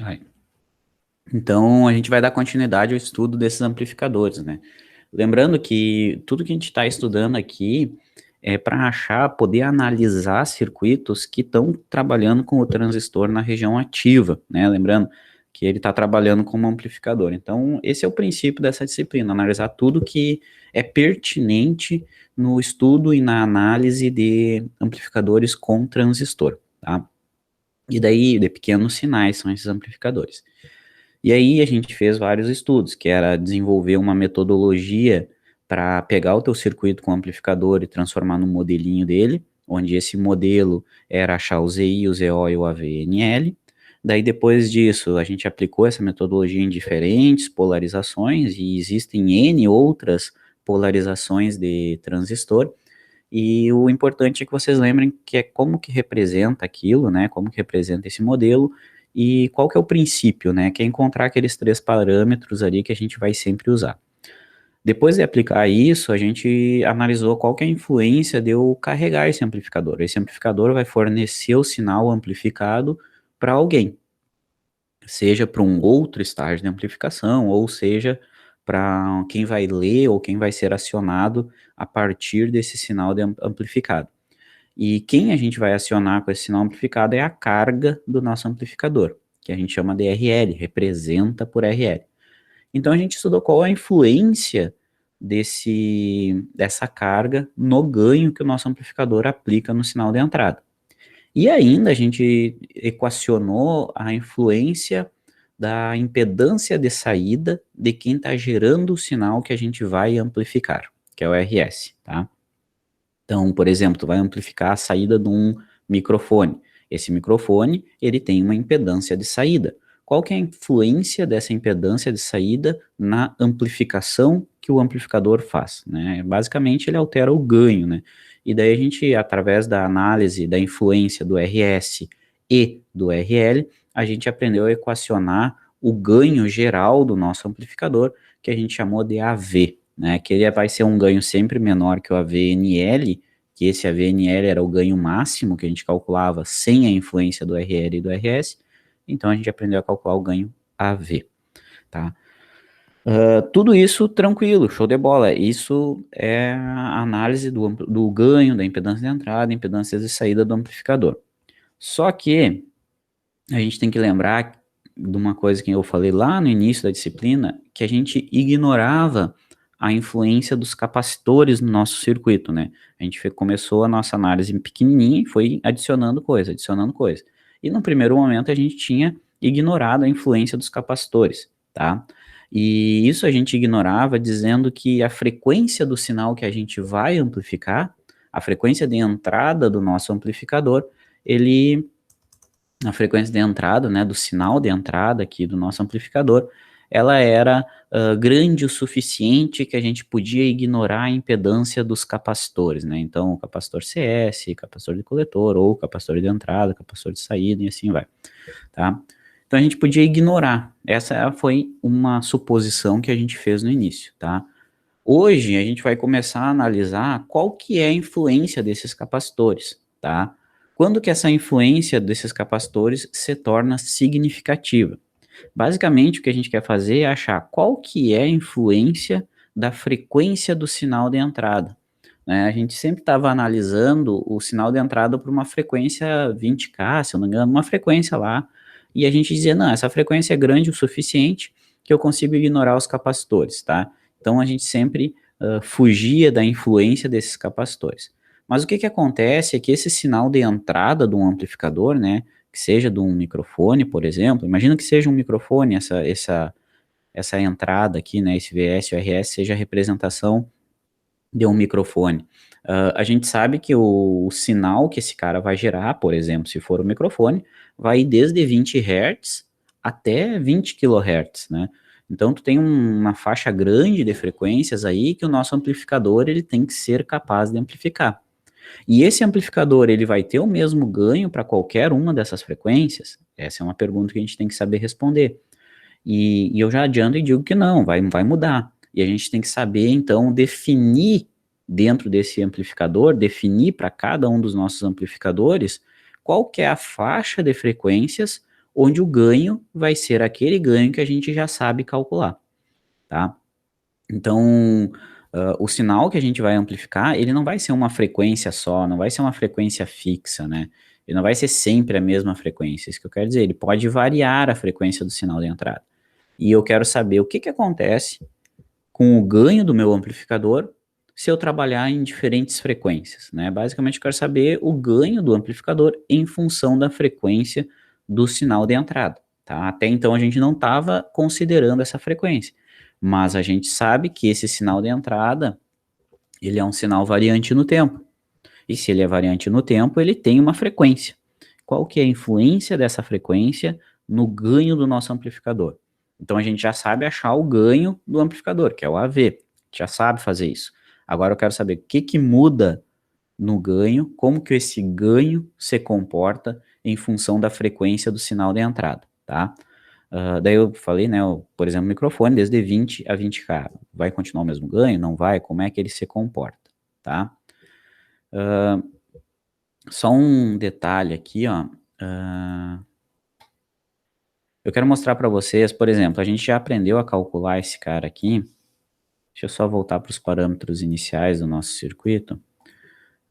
Aí. Então, a gente vai dar continuidade ao estudo desses amplificadores, né? Lembrando que tudo que a gente está estudando aqui é para achar, poder analisar circuitos que estão trabalhando com o transistor na região ativa, né? Lembrando que ele está trabalhando como amplificador. Então, esse é o princípio dessa disciplina, analisar tudo que é pertinente no estudo e na análise de amplificadores com transistor, tá? E daí, de pequenos sinais são esses amplificadores. E aí a gente fez vários estudos, que era desenvolver uma metodologia para pegar o teu circuito com amplificador e transformar num modelinho dele, onde esse modelo era achar o ZI, o ZO e o AVNL. Daí depois disso a gente aplicou essa metodologia em diferentes polarizações e existem N outras polarizações de transistor. E o importante é que vocês lembrem que é como que representa aquilo, né? Como que representa esse modelo e qual que é o princípio, né? Que é encontrar aqueles 3 parâmetros ali que a gente vai sempre usar. Depois de aplicar isso, a gente analisou qual que é a influência de eu carregar esse amplificador. Esse amplificador vai fornecer o sinal amplificado para alguém, seja para um outro estágio de amplificação, ou seja, para quem vai ler ou quem vai ser acionado a partir desse sinal de amplificado. E quem a gente vai acionar com esse sinal amplificado é a carga do nosso amplificador, que a gente chama de RL, representa por RL. Então a gente estudou qual a influência dessa carga no ganho que o nosso amplificador aplica no sinal de entrada. E ainda a gente equacionou a influência da impedância de saída de quem está gerando o sinal que a gente vai amplificar, que é o RS, tá? Então, por exemplo, tu vai amplificar a saída de um microfone. Esse microfone, ele tem uma impedância de saída. Qual que é a influência dessa impedância de saída na amplificação que o amplificador faz, né? Basicamente, ele altera o ganho, né? E daí a gente, através da análise da influência do RS e do RL, a gente aprendeu a equacionar o ganho geral do nosso amplificador, que a gente chamou de AV, né? Que ele vai ser um ganho sempre menor que o AVNL, que esse AVNL era o ganho máximo que a gente calculava sem a influência do RL e do RS. Então a gente aprendeu a calcular o ganho AV, tá? Tudo isso tranquilo, show de bola. Isso é a análise do ganho, da impedância de entrada, impedância de saída do amplificador. Só que a gente tem que lembrar de uma coisa que eu falei lá no início da disciplina, que a gente ignorava a influência dos capacitores no nosso circuito, né? A gente começou a nossa análise pequenininha e foi adicionando coisa, adicionando coisa. E no primeiro momento a gente tinha ignorado a influência dos capacitores, tá? E isso a gente ignorava dizendo que a frequência do sinal que a gente vai amplificar, a frequência de entrada do nosso amplificador, a frequência de entrada, né, do sinal de entrada aqui do nosso amplificador, ela era grande o suficiente que a gente podia ignorar a impedância dos capacitores, né? Então, o capacitor CS, capacitor de coletor, ou capacitor de entrada, capacitor de saída, e assim vai, tá? Então, a gente podia ignorar. Essa foi uma suposição que a gente fez no início, tá? Hoje, a gente vai começar a analisar qual que é a influência desses capacitores, tá? Quando que essa influência desses capacitores se torna significativa? Basicamente, o que a gente quer fazer é achar qual que é a influência da frequência do sinal de entrada, né? A gente sempre estava analisando o sinal de entrada por uma frequência 20K, se eu não me engano, uma frequência lá, e a gente dizia, não, essa frequência é grande o suficiente que eu consigo ignorar os capacitores, tá? Então, a gente sempre fugia da influência desses capacitores. Mas o que acontece é que esse sinal de entrada de um amplificador, né, que seja de um microfone, por exemplo, imagina que seja um microfone, essa entrada aqui, né, esse VS ou RS seja a representação de um microfone. A gente sabe que o sinal que esse cara vai gerar, por exemplo, se for um microfone, vai desde 20 Hz até 20 kHz, né? Então, tu tem uma faixa grande de frequências aí que o nosso amplificador ele tem que ser capaz de amplificar. E esse amplificador, ele vai ter o mesmo ganho para qualquer uma dessas frequências? Essa é uma pergunta que a gente tem que saber responder. E eu já adianto e digo que não, vai mudar. E a gente tem que saber, então, definir dentro desse amplificador, definir para cada um dos nossos amplificadores qual que é a faixa de frequências onde o ganho vai ser aquele ganho que a gente já sabe calcular, tá? Então, o sinal que a gente vai amplificar, ele não vai ser uma frequência só, não vai ser uma frequência fixa, né? Ele não vai ser sempre a mesma frequência, isso que eu quero dizer, ele pode variar a frequência do sinal de entrada. E eu quero saber o que que acontece com o ganho do meu amplificador se eu trabalhar em diferentes frequências, né? Basicamente, eu quero saber o ganho do amplificador em função da frequência do sinal de entrada, tá? Até então a gente não estava considerando essa frequência, mas a gente sabe que esse sinal de entrada, ele é um sinal variante no tempo. E se ele é variante no tempo, ele tem uma frequência. Qual que é a influência dessa frequência no ganho do nosso amplificador? Então a gente já sabe achar o ganho do amplificador, que é o AV. Já sabe fazer isso. Agora eu quero saber o que que muda no ganho, como que esse ganho se comporta em função da frequência do sinal de entrada, tá? Daí eu falei, né, por exemplo, o microfone desde 20 a 20K, vai continuar o mesmo ganho? Não vai? Como é que ele se comporta, tá? Só um detalhe aqui, ó. Eu quero mostrar para vocês, por exemplo, a gente já aprendeu a calcular esse cara aqui. Deixa eu só voltar para os parâmetros iniciais do nosso circuito.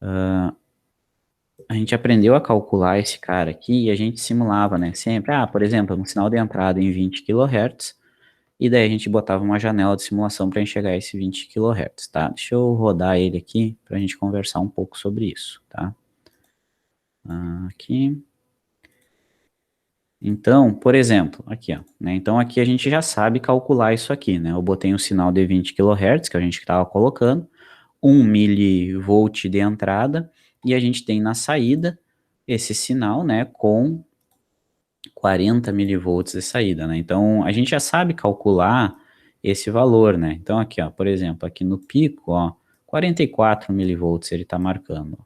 A gente aprendeu a calcular esse cara aqui e a gente simulava, né? Sempre, por exemplo, um sinal de entrada em 20 kHz, e daí a gente botava uma janela de simulação para enxergar esse 20 kHz, tá? Deixa eu rodar ele aqui para a gente conversar um pouco sobre isso, tá? Aqui. Então, por exemplo, aqui, ó, né? Então aqui a gente já sabe calcular isso aqui, né? Eu botei um sinal de 20 kHz, que a gente estava colocando, 1 milivolt de entrada, e a gente tem na saída esse sinal, né, com 40 milivolts de saída, né? Então a gente já sabe calcular esse valor, né? Então aqui, ó, por exemplo, aqui no pico, ó, 44 milivolts ele está marcando.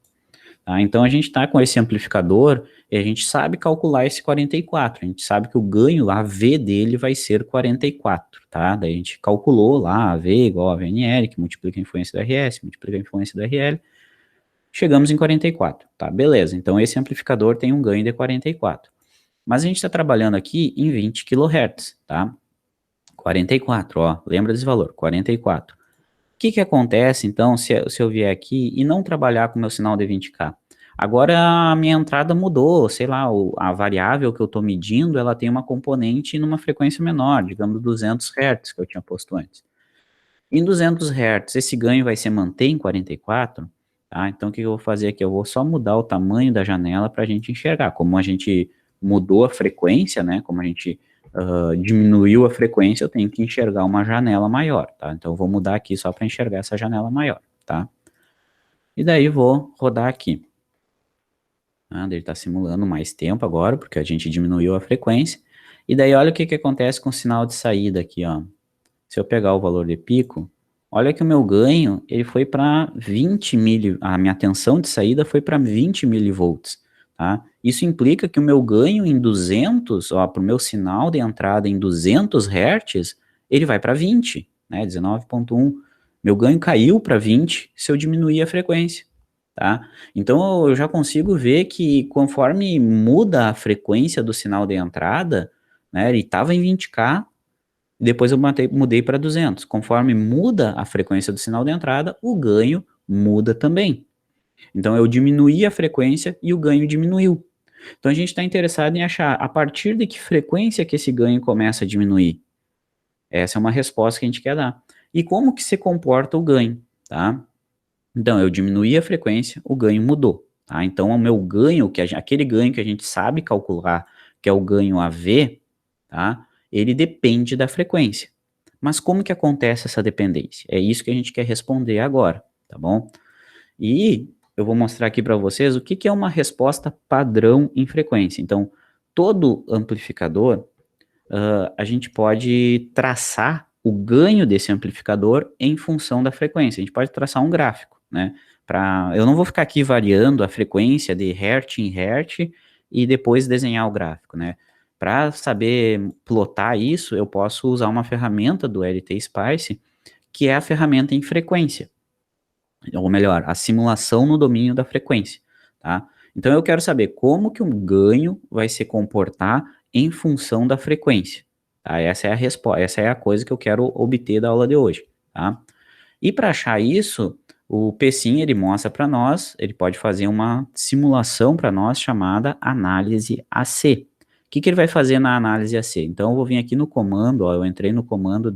Tá? Então a gente está com esse amplificador e a gente sabe calcular esse 44. A gente sabe que o ganho, a V dele vai ser 44, tá? Daí a gente calculou lá a V igual a VNL, que multiplica a influência do RS, multiplica a influência do RL. Chegamos em 44, tá? Beleza. Então esse amplificador tem um ganho de 44. Mas a gente está trabalhando aqui em 20 kHz, tá? 44, ó. Lembra desse valor, 44. O que que acontece, então, se eu vier aqui e não trabalhar com o meu sinal de 20K? Agora a minha entrada mudou, sei lá, a variável que eu estou medindo, ela tem uma componente numa frequência menor, digamos 200 Hz, que eu tinha posto antes. Em 200 Hz, esse ganho vai se manter em 44, tá? Então o que eu vou fazer aqui? Eu vou só mudar o tamanho da janela para a gente enxergar. Como a gente mudou a frequência, né? Como a gente diminuiu a frequência, eu tenho que enxergar uma janela maior, tá? Então eu vou mudar aqui só para enxergar essa janela maior, tá? E daí vou rodar aqui. Ele está simulando mais tempo agora, porque a gente diminuiu a frequência. E daí olha o que que acontece com o sinal de saída aqui, ó. Se eu pegar o valor de pico, olha que o meu ganho, ele foi para 20 a minha tensão de saída foi para 20 milivolts, tá? Isso implica que o meu ganho em 200, ó, para o meu sinal de entrada em 200 Hz, ele vai para 20, né, 19.1. Meu ganho caiu para 20 se eu diminuir a frequência, tá? Então eu já consigo ver que conforme muda a frequência do sinal de entrada, né, ele estava em 20K, depois eu mudei para 200. Conforme muda a frequência do sinal de entrada, o ganho muda também. Então eu diminuí a frequência e o ganho diminuiu. Então a gente está interessado em achar a partir de que frequência que esse ganho começa a diminuir. Essa é uma resposta que a gente quer dar. E como que se comporta o ganho, tá? Então eu diminuí a frequência, o ganho mudou, tá? Então o meu ganho, aquele ganho que a gente sabe calcular, que é o ganho AV, tá? Ele depende da frequência. Mas como que acontece essa dependência? É isso que a gente quer responder agora, tá bom? E eu vou mostrar aqui para vocês o que que é uma resposta padrão em frequência. Então, todo amplificador, a gente pode traçar o ganho desse amplificador em função da frequência. A gente pode traçar um gráfico, né? Eu não vou ficar aqui variando a frequência de hertz em hertz e depois desenhar o gráfico, né? Para saber plotar isso, eu posso usar uma ferramenta do LT Spice, que é a ferramenta em frequência, ou melhor, a simulação no domínio da frequência, tá? Então eu quero saber como que um ganho vai se comportar em função da frequência, tá? Essa é a resposta, essa é a coisa que eu quero obter da aula de hoje, tá? E para achar isso, o Pessim ele mostra para nós, ele pode fazer uma simulação para nós chamada análise AC. O que ele vai fazer na análise AC? Então eu vou vir aqui no comando, ó, eu entrei no comando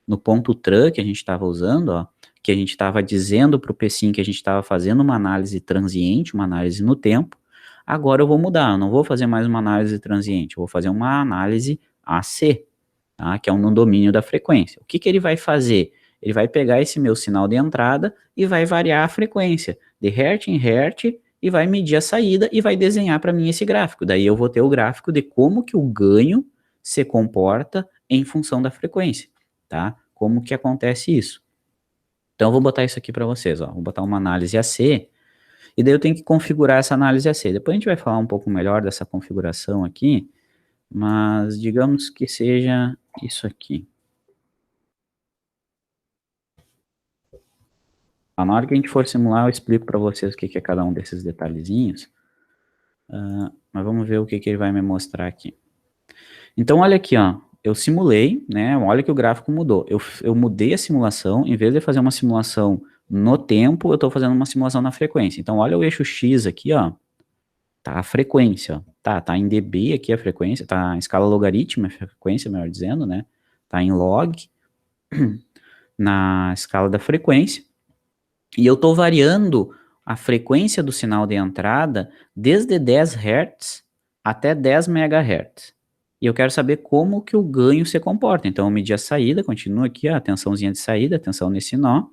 no ponto tran que a gente estava usando, ó, que a gente estava dizendo para o Pessim que a gente estava fazendo uma análise transiente, uma análise no tempo. Agora eu vou mudar, eu não vou fazer mais uma análise transiente, eu vou fazer uma análise AC, tá? Que é no domínio da frequência. O que ele vai fazer? Ele vai pegar esse meu sinal de entrada e vai variar a frequência de hertz em hertz e vai medir a saída e vai desenhar para mim esse gráfico. Daí eu vou ter o gráfico de como que o ganho se comporta em função da frequência, tá? Como que acontece isso? Então eu vou botar isso aqui para vocês, ó. Vou botar uma análise AC e daí eu tenho que configurar essa análise AC. Depois a gente vai falar um pouco melhor dessa configuração aqui, mas digamos que seja isso aqui. Na hora que a gente for simular, eu explico para vocês o que é cada um desses detalhezinhos. Mas vamos ver o que ele vai me mostrar aqui. Então, olha aqui, ó. Eu simulei, né? Olha que o gráfico mudou. Eu mudei a simulação. Em vez de fazer uma simulação no tempo, eu estou fazendo uma simulação na frequência. Então, olha o eixo X aqui, ó. Tá a frequência, ó. Tá em dB aqui a frequência, tá em escala logarítmica a frequência, melhor dizendo, né? Tá em log na escala da frequência. E eu estou variando a frequência do sinal de entrada desde 10 Hz até 10 MHz. E eu quero saber como que o ganho se comporta. Então eu medi a saída, continua aqui a tensãozinha de saída, atenção nesse nó.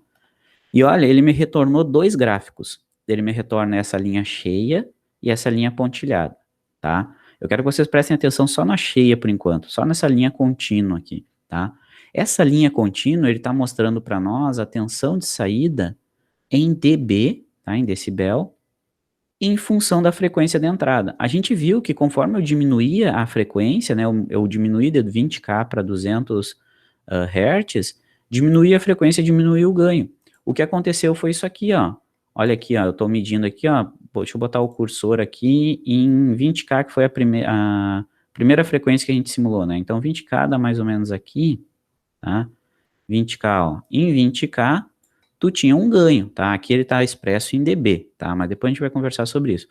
E olha, ele me retornou dois gráficos. Ele me retorna essa linha cheia e essa linha pontilhada, tá? Eu quero que vocês prestem atenção só na cheia por enquanto, só nessa linha contínua aqui, tá? Essa linha contínua, ele está mostrando para nós a tensão de saída em dB, tá, em decibel, em função da frequência de entrada. A gente viu que conforme eu diminuía a frequência, né, eu diminuí de 20K para 200 Hz, diminuía a frequência, diminuía o ganho. O que aconteceu foi isso aqui, ó. Olha aqui, ó, eu estou medindo aqui, ó, deixa eu botar o cursor aqui em 20K, que foi a primeira frequência que a gente simulou, né? Então 20K dá mais ou menos aqui, tá? 20K, ó. Em 20K, tu tinha um ganho, tá? Aqui ele está expresso em dB, tá? Mas depois a gente vai conversar sobre isso.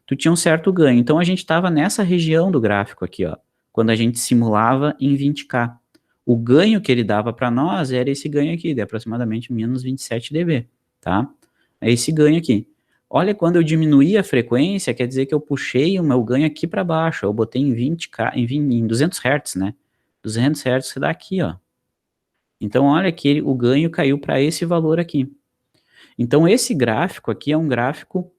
Tu tinha um certo ganho. Então a gente estava nessa região do gráfico aqui, ó, quando a gente simulava em 20K. O ganho que ele dava para nós era esse ganho aqui, de aproximadamente menos 27 dB, tá? É esse ganho aqui. Olha, quando eu diminuí a frequência, quer dizer que eu puxei o meu ganho aqui para baixo. Eu botei em 20K, em 200 Hz, né? 200 Hz você dá aqui, ó. Então, olha que o ganho caiu para esse valor aqui. Então, esse gráfico aqui é um gráfico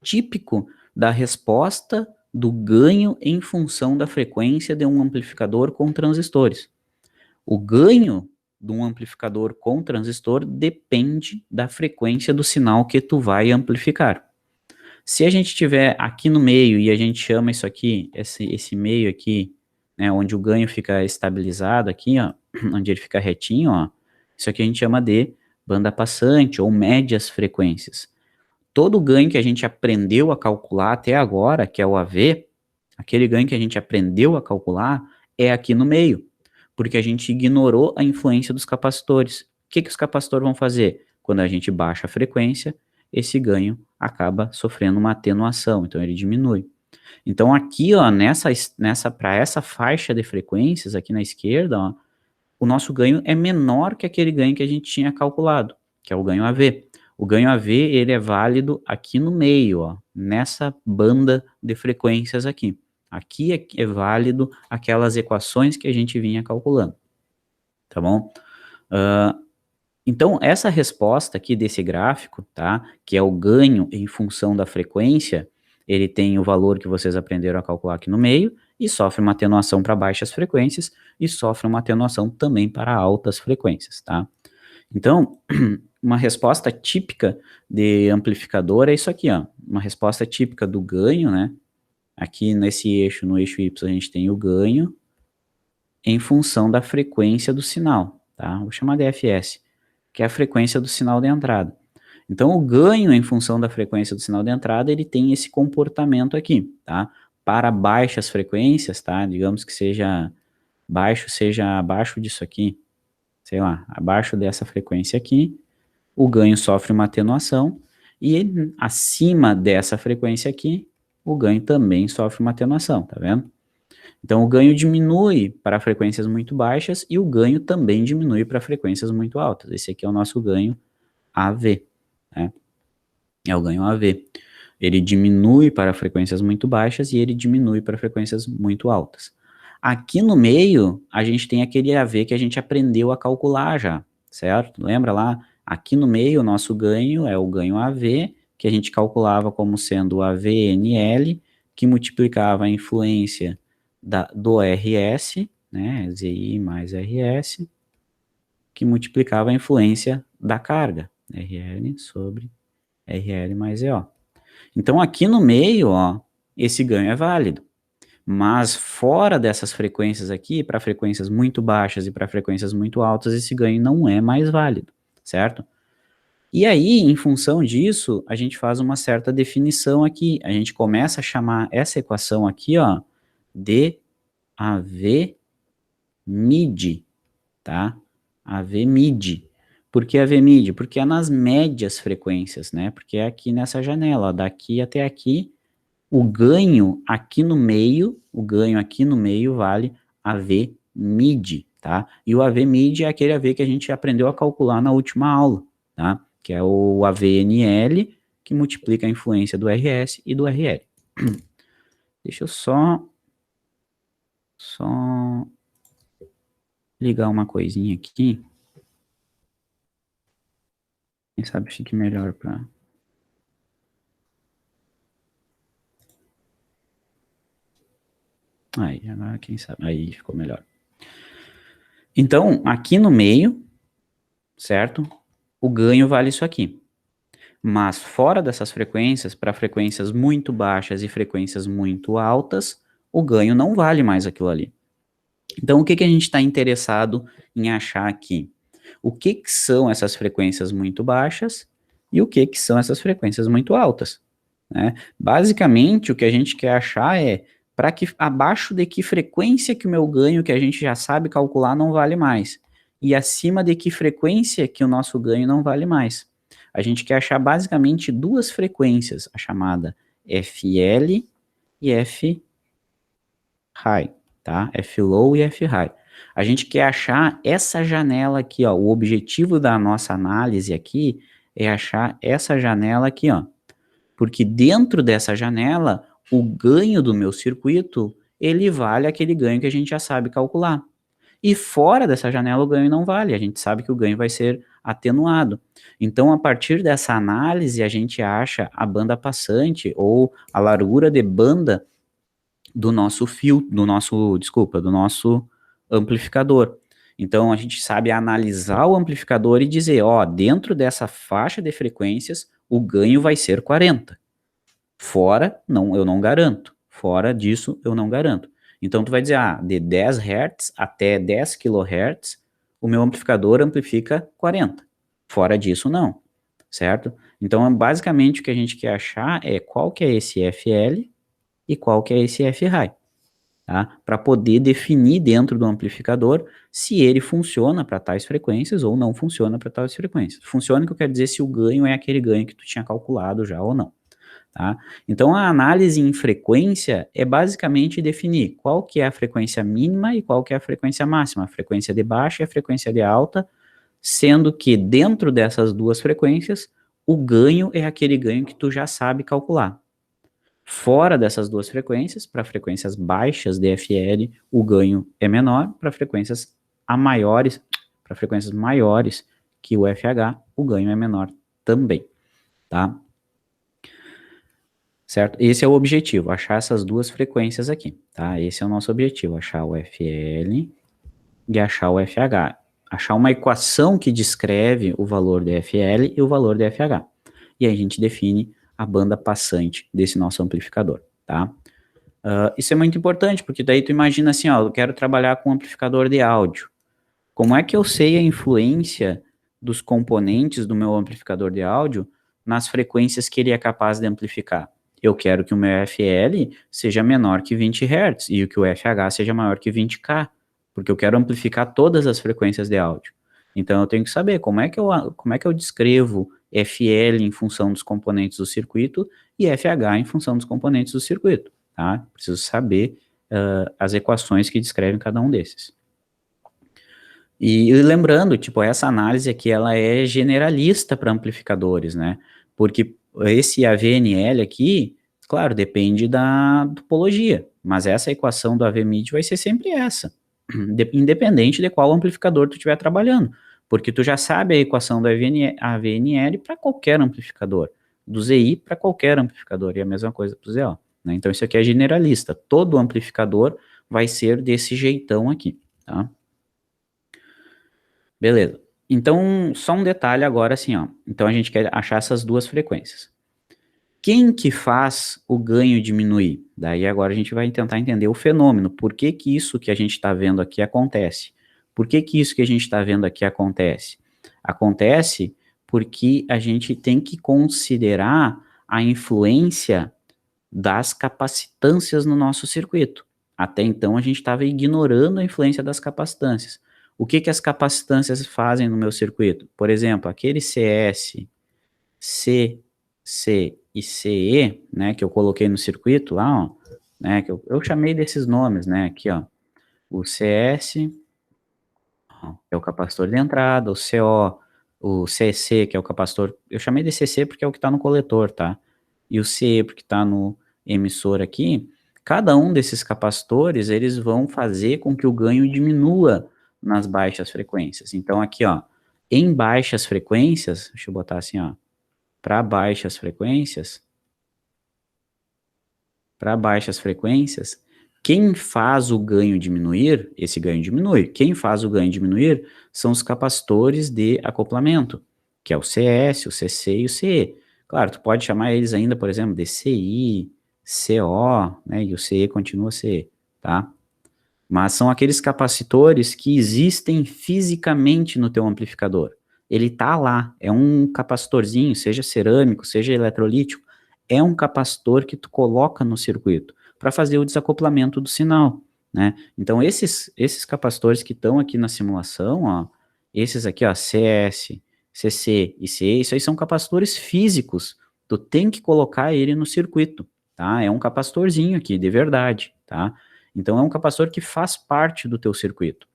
típico da resposta do ganho em função da frequência de um amplificador com transistores. O ganho de um amplificador com transistor depende da frequência do sinal que tu vai amplificar. Se a gente tiver aqui no meio e a gente chama isso aqui, esse meio aqui, né, onde o ganho fica estabilizado aqui, ó, onde ele fica retinho, ó, isso aqui a gente chama de banda passante ou médias frequências. Todo o ganho que a gente aprendeu a calcular até agora, que é o AV, aquele ganho que a gente aprendeu a calcular é aqui no meio, porque a gente ignorou a influência dos capacitores. O que os capacitores vão fazer? Quando a gente baixa a frequência, esse ganho acaba sofrendo uma atenuação, então ele diminui. Então aqui, ó, para essa faixa de frequências aqui na esquerda, ó, o nosso ganho é menor que aquele ganho que a gente tinha calculado, que é o ganho AV. O ganho AV, ele é válido aqui no meio, ó, nessa banda de frequências aqui. Aqui é válido aquelas equações que a gente vinha calculando, tá bom? Então, essa resposta aqui desse gráfico, tá, que é o ganho em função da frequência, ele tem o valor que vocês aprenderam a calcular aqui no meio, e sofre uma atenuação para baixas frequências, e sofre uma atenuação também para altas frequências, tá? Então, uma resposta típica de amplificador é isso aqui, ó, uma resposta típica do ganho, né? Aqui nesse eixo, no eixo Y, a gente tem o ganho em função da frequência do sinal, tá? Vou chamar de FS, que é a frequência do sinal de entrada. Então, o ganho em função da frequência do sinal de entrada, ele tem esse comportamento aqui, tá? Para baixas frequências, tá? Digamos que seja abaixo disso aqui, sei lá, abaixo dessa frequência aqui, o ganho sofre uma atenuação, e acima dessa frequência aqui, o ganho também sofre uma atenuação, tá vendo? Então, o ganho diminui para frequências muito baixas e o ganho também diminui para frequências muito altas. Esse aqui é o nosso ganho AV, né? É o ganho AV. Ele diminui para frequências muito baixas e ele diminui para frequências muito altas. Aqui no meio, a gente tem aquele AV que a gente aprendeu a calcular já, certo? Lembra lá? Aqui no meio, o nosso ganho é o ganho AV, que a gente calculava como sendo o AVNL, que multiplicava a influência do RS, né? ZI mais RS, que multiplicava a influência da carga, RL sobre RL mais EO. Então, aqui no meio, ó, esse ganho é válido. Mas fora dessas frequências aqui, para frequências muito baixas e para frequências muito altas, esse ganho não é mais válido, certo? E aí, em função disso, a gente faz uma certa definição aqui. A gente começa a chamar essa equação aqui, ó, de AV mid, tá? AV mid. Por que AV mid? Porque é nas médias frequências, né? Porque é aqui nessa janela, ó, daqui até aqui, o ganho aqui no meio, vale AV mid, tá? E o AV mid é aquele AV que a gente aprendeu a calcular na última aula, tá? Que é o AVNL, que multiplica a influência do RS e do RL. Deixa eu só ligar uma coisinha aqui. Quem sabe fique melhor para... Aí, agora quem sabe... Aí, ficou melhor. Então, aqui no meio, certo? O ganho vale isso aqui. Mas fora dessas frequências, para frequências muito baixas e frequências muito altas, o ganho não vale mais aquilo ali. Então, o que, que a gente está interessado em achar aqui? O que, que são essas frequências muito baixas e o que são essas frequências muito altas, né? Basicamente, o que a gente quer achar é para que abaixo de que frequência que o meu ganho, que a gente já sabe calcular, não vale mais, e acima de que frequência que o nosso ganho não vale mais. A gente quer achar basicamente duas frequências, a chamada FL e F high, tá? F low e F high. A gente quer achar essa janela aqui, ó. O objetivo da nossa análise aqui é achar essa janela aqui, ó. Porque dentro dessa janela, o ganho do meu circuito, ele vale aquele ganho que a gente já sabe calcular. E fora dessa janela, o ganho não vale. A gente sabe que o ganho vai ser atenuado. Então, a partir dessa análise, a gente acha a banda passante ou a largura de banda do nosso do nosso amplificador. Então, a gente sabe analisar o amplificador e dizer, ó, dentro dessa faixa de frequências, o ganho vai ser 40. Fora, não, eu não garanto. Fora disso, eu não garanto. Então, tu vai dizer, de 10 Hz até 10 kHz, o meu amplificador amplifica 40. Fora disso, não. Certo? Então, basicamente, o que a gente quer achar é qual que é esse FL e qual que é esse F-high, tá? Para poder definir dentro do amplificador se ele funciona para tais frequências ou não funciona para tais frequências. Funciona que eu quero dizer se o ganho é aquele ganho que tu tinha calculado já ou não, tá? Então, a análise em frequência é basicamente definir qual que é a frequência mínima e qual que é a frequência máxima, a frequência de baixa e a frequência de alta, sendo que dentro dessas duas frequências, o ganho é aquele ganho que tu já sabe calcular. Fora dessas duas frequências, para frequências baixas de FL, o ganho é menor, para frequências maiores que o FH, o ganho é menor também, tá? Certo? Esse é o objetivo, achar essas duas frequências aqui, tá? Esse é o nosso objetivo, achar o FL e achar o FH. Achar uma equação que descreve o valor de FL e o valor de FH. E aí a gente define a banda passante desse nosso amplificador, tá? Isso é muito importante, porque daí tu imagina assim, ó, eu quero trabalhar com um amplificador de áudio. Como é que eu sei a influência dos componentes do meu amplificador de áudio nas frequências que ele é capaz de amplificar. Eu quero que o meu FL seja menor que 20 Hz e que o FH seja maior que 20K, porque eu quero amplificar todas as frequências de áudio. Então eu tenho que saber como é que eu descrevo FL em função dos componentes do circuito e FH em função dos componentes do circuito, tá? Preciso saber as equações que descrevem cada um desses. E lembrando, tipo, essa análise aqui, ela é generalista para amplificadores, né? Porque esse AVNL aqui, claro, depende da topologia, mas essa equação do AVMID vai ser sempre essa, independente de qual amplificador tu estiver trabalhando, porque tu já sabe a equação do AVNL para qualquer amplificador, do ZI para qualquer amplificador, e a mesma coisa para o ZO, né? Então isso aqui é generalista, todo amplificador vai ser desse jeitão aqui, tá? Beleza. Então, só um detalhe agora assim, ó. Então a gente quer achar essas duas frequências. Quem que faz o ganho diminuir? Daí agora a gente vai tentar entender o fenômeno. Por que que isso que a gente está vendo aqui acontece? Por que que isso que a gente está vendo aqui acontece? Acontece porque a gente tem que considerar a influência das capacitâncias no nosso circuito. Até então a gente estava ignorando a influência das capacitâncias. O que que as capacitâncias fazem no meu circuito? Por exemplo, aquele CS, C, C e CE, né, que eu coloquei no circuito lá, ó, né, que eu chamei desses nomes, né, aqui, ó, o CS, ó, que é o capacitor de entrada, o CO, o CC, que é o capacitor, eu chamei de CC porque é o que está no coletor, tá? E o CE porque está no emissor aqui. Cada um desses capacitores, eles vão fazer com que o ganho diminua nas baixas frequências. Então aqui, ó, em baixas frequências, deixa eu botar assim, ó, para baixas frequências, quem faz o ganho diminuir, esse ganho diminui. Quem faz o ganho diminuir são os capacitores de acoplamento, que é o CS, o CC e o CE. Claro, tu pode chamar eles ainda, por exemplo, de CI, CO, né, e o CE continua CE, tá? Mas são aqueles capacitores que existem fisicamente no teu amplificador. Ele tá lá, é um capacitorzinho, seja cerâmico, seja eletrolítico, é um capacitor que tu coloca no circuito para fazer o desacoplamento do sinal, né? Então esses capacitores que estão aqui na simulação, ó, esses aqui, ó, CS, CC e CE, isso aí são capacitores físicos. Tu tem que colocar ele no circuito, tá? É um capacitorzinho aqui, de verdade, tá? Então é um capacitor que faz parte do teu circuito.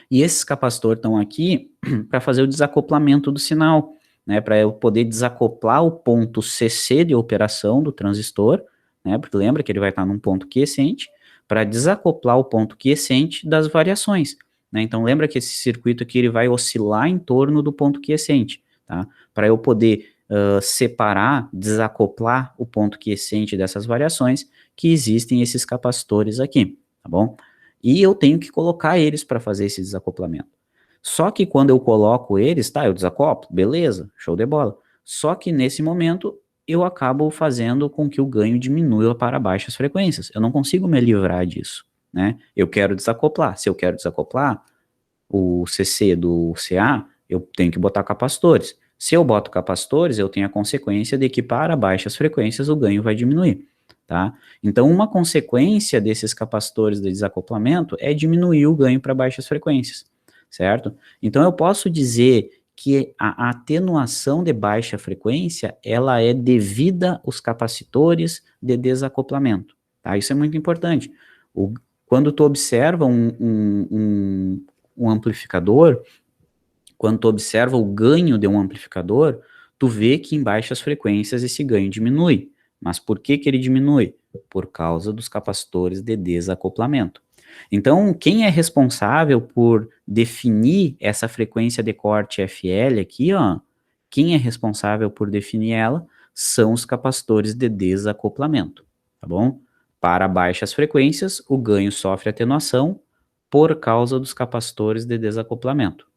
E esses capacitores estão aqui para fazer o desacoplamento do sinal, né, para eu poder desacoplar o ponto CC de operação do transistor, né, porque lembra que ele vai estar num ponto quiescente, para desacoplar o ponto quiescente das variações, né? Então lembra que esse circuito aqui ele vai oscilar em torno do ponto quiescente, tá? Para eu poder separar, desacoplar o ponto quiescente dessas variações, que existem esses capacitores aqui, tá bom? E eu tenho que colocar eles para fazer esse desacoplamento. Só que quando eu coloco eles, tá, eu desacoplo, beleza, show de bola. Só que nesse momento eu acabo fazendo com que o ganho diminua para baixas frequências. Eu não consigo me livrar disso, né? Eu quero desacoplar. Se eu quero desacoplar o CC do CA, eu tenho que botar capacitores. Se eu boto capacitores, eu tenho a consequência de que para baixas frequências o ganho vai diminuir, tá? Então, uma consequência desses capacitores de desacoplamento é diminuir o ganho para baixas frequências, certo? Então, eu posso dizer que a atenuação de baixa frequência, ela é devida aos capacitores de desacoplamento, tá? Isso é muito importante. Quando tu observa um amplificador, quando tu observa o ganho de um amplificador, tu vê que em baixas frequências esse ganho diminui. Mas por que que ele diminui? Por causa dos capacitores de desacoplamento. Então, quem é responsável por definir essa frequência de corte FL aqui, ó, quem é responsável por definir ela são os capacitores de desacoplamento, tá bom? Para baixas frequências, o ganho sofre atenuação por causa dos capacitores de desacoplamento.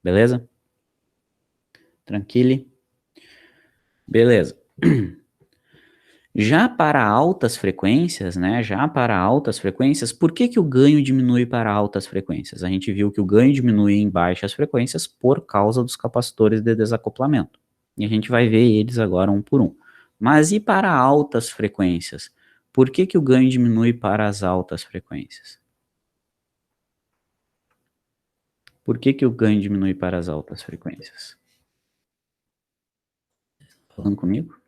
Beleza? Tranquilo? Beleza. Já para altas frequências, né? Já para altas frequências, por que que o ganho diminui para altas frequências? A gente viu que o ganho diminui em baixas frequências por causa dos capacitores de desacoplamento, E a gente vai ver eles agora um por um. Mas e para altas frequências? Por que que o ganho diminui para as altas frequências? Por que que o ganho diminui para as altas frequências? Falando comigo?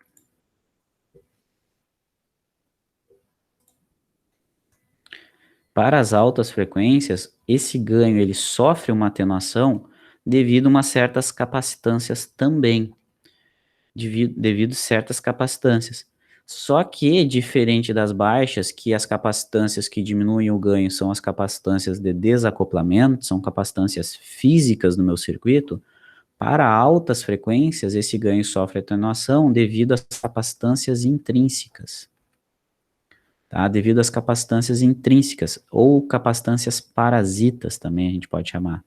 Para as altas frequências, esse ganho ele sofre uma atenuação devido a umas certas capacitâncias também, devido a certas capacitâncias. Só que, diferente das baixas, que as capacitâncias que diminuem o ganho são as capacitâncias de desacoplamento, são capacitâncias físicas no meu circuito, para altas frequências, esse ganho sofre atenuação devido às capacitâncias intrínsecas. Tá? Devido às capacitâncias intrínsecas, ou capacitâncias parasitas também a gente pode chamar.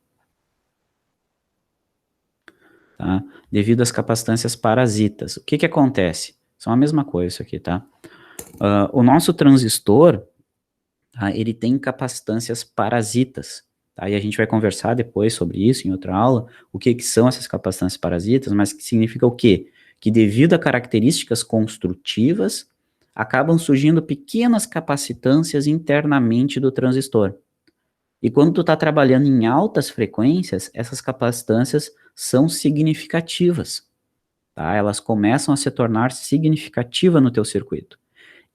Tá? Devido às capacitâncias parasitas. O que que acontece? São a mesma coisa isso aqui, tá? O nosso transistor, tá, ele tem capacitâncias parasitas, tá? E a gente vai conversar depois sobre isso em outra aula, o que que são essas capacitâncias parasitas, mas que significa o quê? Que devido a características construtivas, acabam surgindo pequenas capacitâncias internamente do transistor. E quando tu está trabalhando em altas frequências, essas capacitâncias são significativas, tá? Elas começam a se tornar significativas no teu circuito.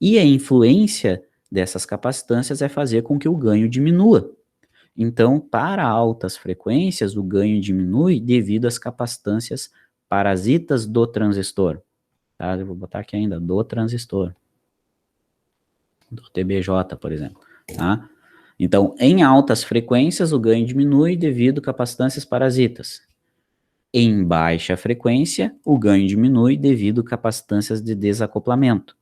E a influência dessas capacitâncias é fazer com que o ganho diminua. Então, para altas frequências, o ganho diminui devido às capacitâncias parasitas do transistor. Tá? Eu vou botar aqui ainda, do transistor. Do TBJ, por exemplo. Tá? Então, em altas frequências, o ganho diminui devido a capacitâncias parasitas. Em baixa frequência, o ganho diminui devido a capacitâncias de desacoplamento.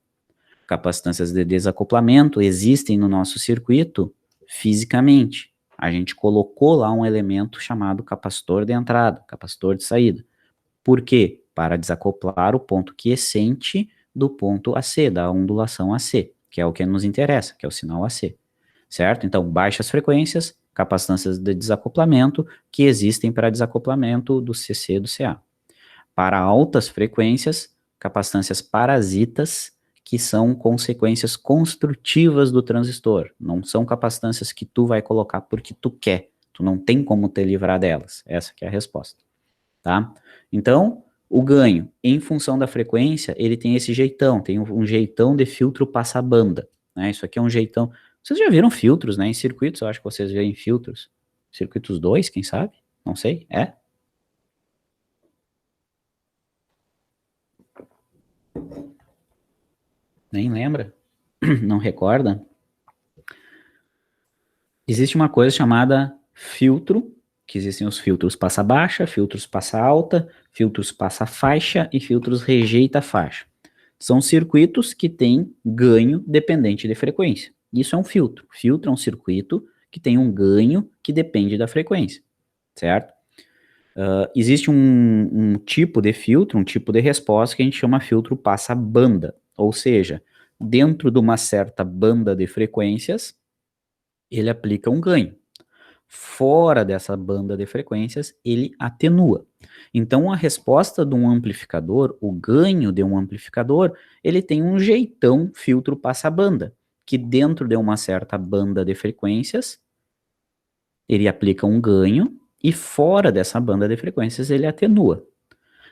Capacitâncias de desacoplamento existem no nosso circuito fisicamente. A gente colocou lá um elemento chamado capacitor de entrada, capacitor de saída. Por quê? Para desacoplar o ponto quiescente do ponto AC, da ondulação AC, que é o que nos interessa, que é o sinal AC. Certo? Então, baixas frequências, capacitâncias de desacoplamento, que existem para desacoplamento do CC e do CA. Para altas frequências, capacitâncias parasitas, que são consequências construtivas do transistor. Não são capacitâncias que tu vai colocar porque tu quer. Tu não tem como te livrar delas. Essa que é a resposta. Tá? Então, o ganho, em função da frequência, ele tem esse jeitão. Tem um jeitão de filtro passa-banda. Né? Isso aqui é um jeitão. Vocês já viram filtros, né? Em circuitos, eu acho que vocês veem filtros. Circuitos 2, quem sabe? Não sei. É? Nem lembra? Não recorda? Existe uma coisa chamada filtro, que existem os filtros passa baixa, filtros passa alta, filtros passa faixa e filtros rejeita faixa. São circuitos que têm ganho dependente de frequência. Isso é um filtro. Filtro é um circuito que tem um ganho que depende da frequência, certo? Existe um tipo de filtro, um tipo de resposta que a gente chama filtro passa-banda, ou seja, dentro de uma certa banda de frequências, ele aplica um ganho. Fora dessa banda de frequências, ele atenua. Então, a resposta de um amplificador, o ganho de um amplificador, ele tem um jeitão filtro passa-banda, que dentro de uma certa banda de frequências, ele aplica um ganho, e fora dessa banda de frequências, ele atenua.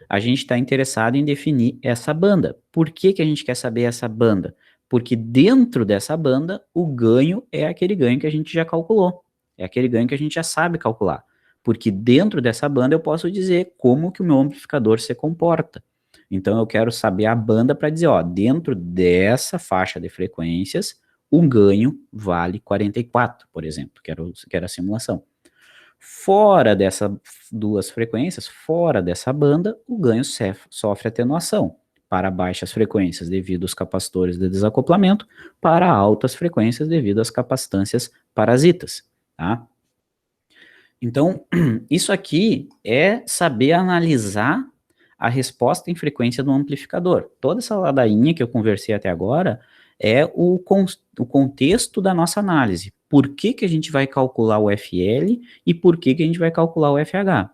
A gente está interessado em definir essa banda. Por que que a gente quer saber essa banda? Porque dentro dessa banda, o ganho é aquele ganho que a gente já calculou. É aquele ganho que a gente já sabe calcular. Porque dentro dessa banda eu posso dizer como que o meu amplificador se comporta. Então eu quero saber a banda para dizer, ó, dentro dessa faixa de frequências, o ganho vale 44, por exemplo, que era a simulação. Fora dessas duas frequências, fora dessa banda, o ganho sofre atenuação para baixas frequências devido aos capacitores de desacoplamento, para altas frequências devido às capacitâncias parasitas, tá? Então, isso aqui é saber analisar a resposta em frequência do amplificador. Toda essa ladainha que eu conversei até agora é o contexto da nossa análise. Por que que a gente vai calcular o FL e por que que a gente vai calcular o FH?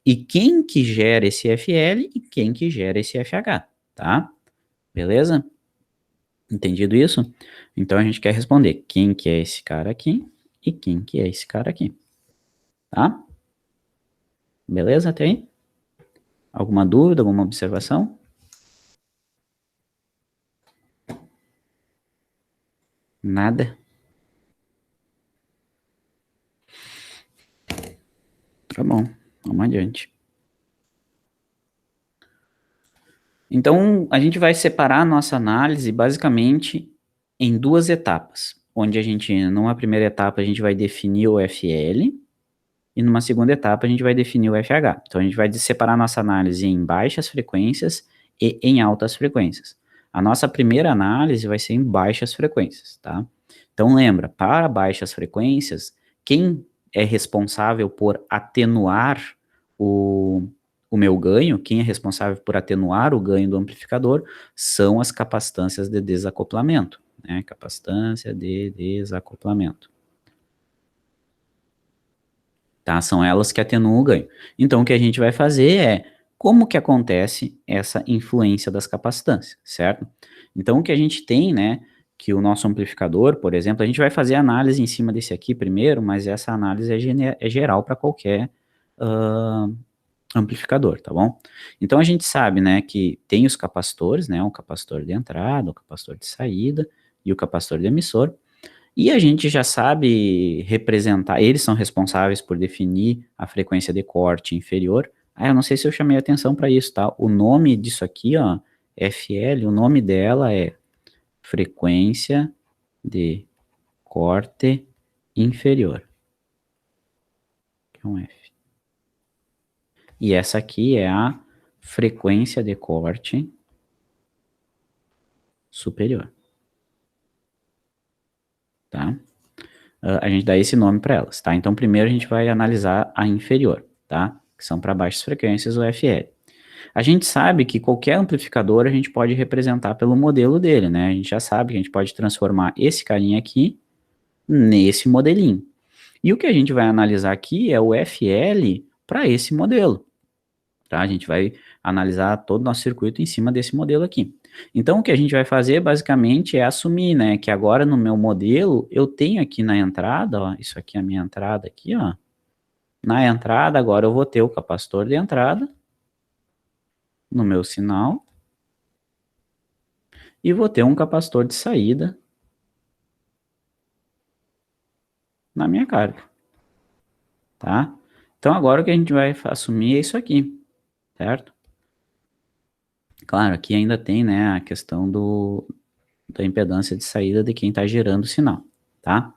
E quem que gera esse FL e quem que gera esse FH, tá? Beleza? Entendido isso? Então a gente quer responder quem que é esse cara aqui e quem que é esse cara aqui, tá? Beleza até aí? Alguma dúvida, alguma observação? Nada? Tá bom, vamos adiante. Então, a gente vai separar a nossa análise basicamente em duas etapas, onde a gente, numa primeira etapa, a gente vai definir o FL, e numa segunda etapa a gente vai definir o FH. Então, a gente vai separar a nossa análise em baixas frequências e em altas frequências. A nossa primeira análise vai ser em baixas frequências, tá? Então, lembra, para baixas frequências, quem é responsável por atenuar o meu ganho, quem é responsável por atenuar o ganho do amplificador, são as capacitâncias de desacoplamento, né? Capacitância de desacoplamento. Tá? São elas que atenuam o ganho. Então, o que a gente vai fazer é como que acontece essa influência das capacitâncias, certo? Então, o que a gente tem, né, que o nosso amplificador, por exemplo, a gente vai fazer análise em cima desse aqui primeiro, mas essa análise é geral para qualquer uh, amplificador, tá bom? Então, a gente sabe, né, que tem os capacitores, né, o capacitor de entrada, o capacitor de saída e o capacitor de emissor, e a gente já sabe representar, eles são responsáveis por definir a frequência de corte inferior. Ah, eu não sei se eu chamei atenção para isso, tá? O nome disso aqui, ó, FL, o nome dela é frequência de corte inferior, que é um F. E essa aqui é a frequência de corte superior, tá? A gente dá esse nome para elas, tá? Então, primeiro a gente vai analisar a inferior, tá? Que são para baixas frequências, o FL. A gente sabe que qualquer amplificador a gente pode representar pelo modelo dele, né? A gente já sabe que a gente pode transformar esse carinha aqui nesse modelinho. E o que a gente vai analisar aqui é o FL para esse modelo, tá? A gente vai analisar todo o nosso circuito em cima desse modelo aqui. Então, o que a gente vai fazer, basicamente, é assumir, né, que agora no meu modelo, eu tenho aqui na entrada, ó, isso aqui é a minha entrada aqui, ó. Na entrada, agora eu vou ter o capacitor de entrada no meu sinal e vou ter um capacitor de saída na minha carga, tá? Então, agora o que a gente vai assumir é isso aqui, certo? Claro, aqui ainda tem, né, a questão da impedância de saída de quem está gerando o sinal, tá?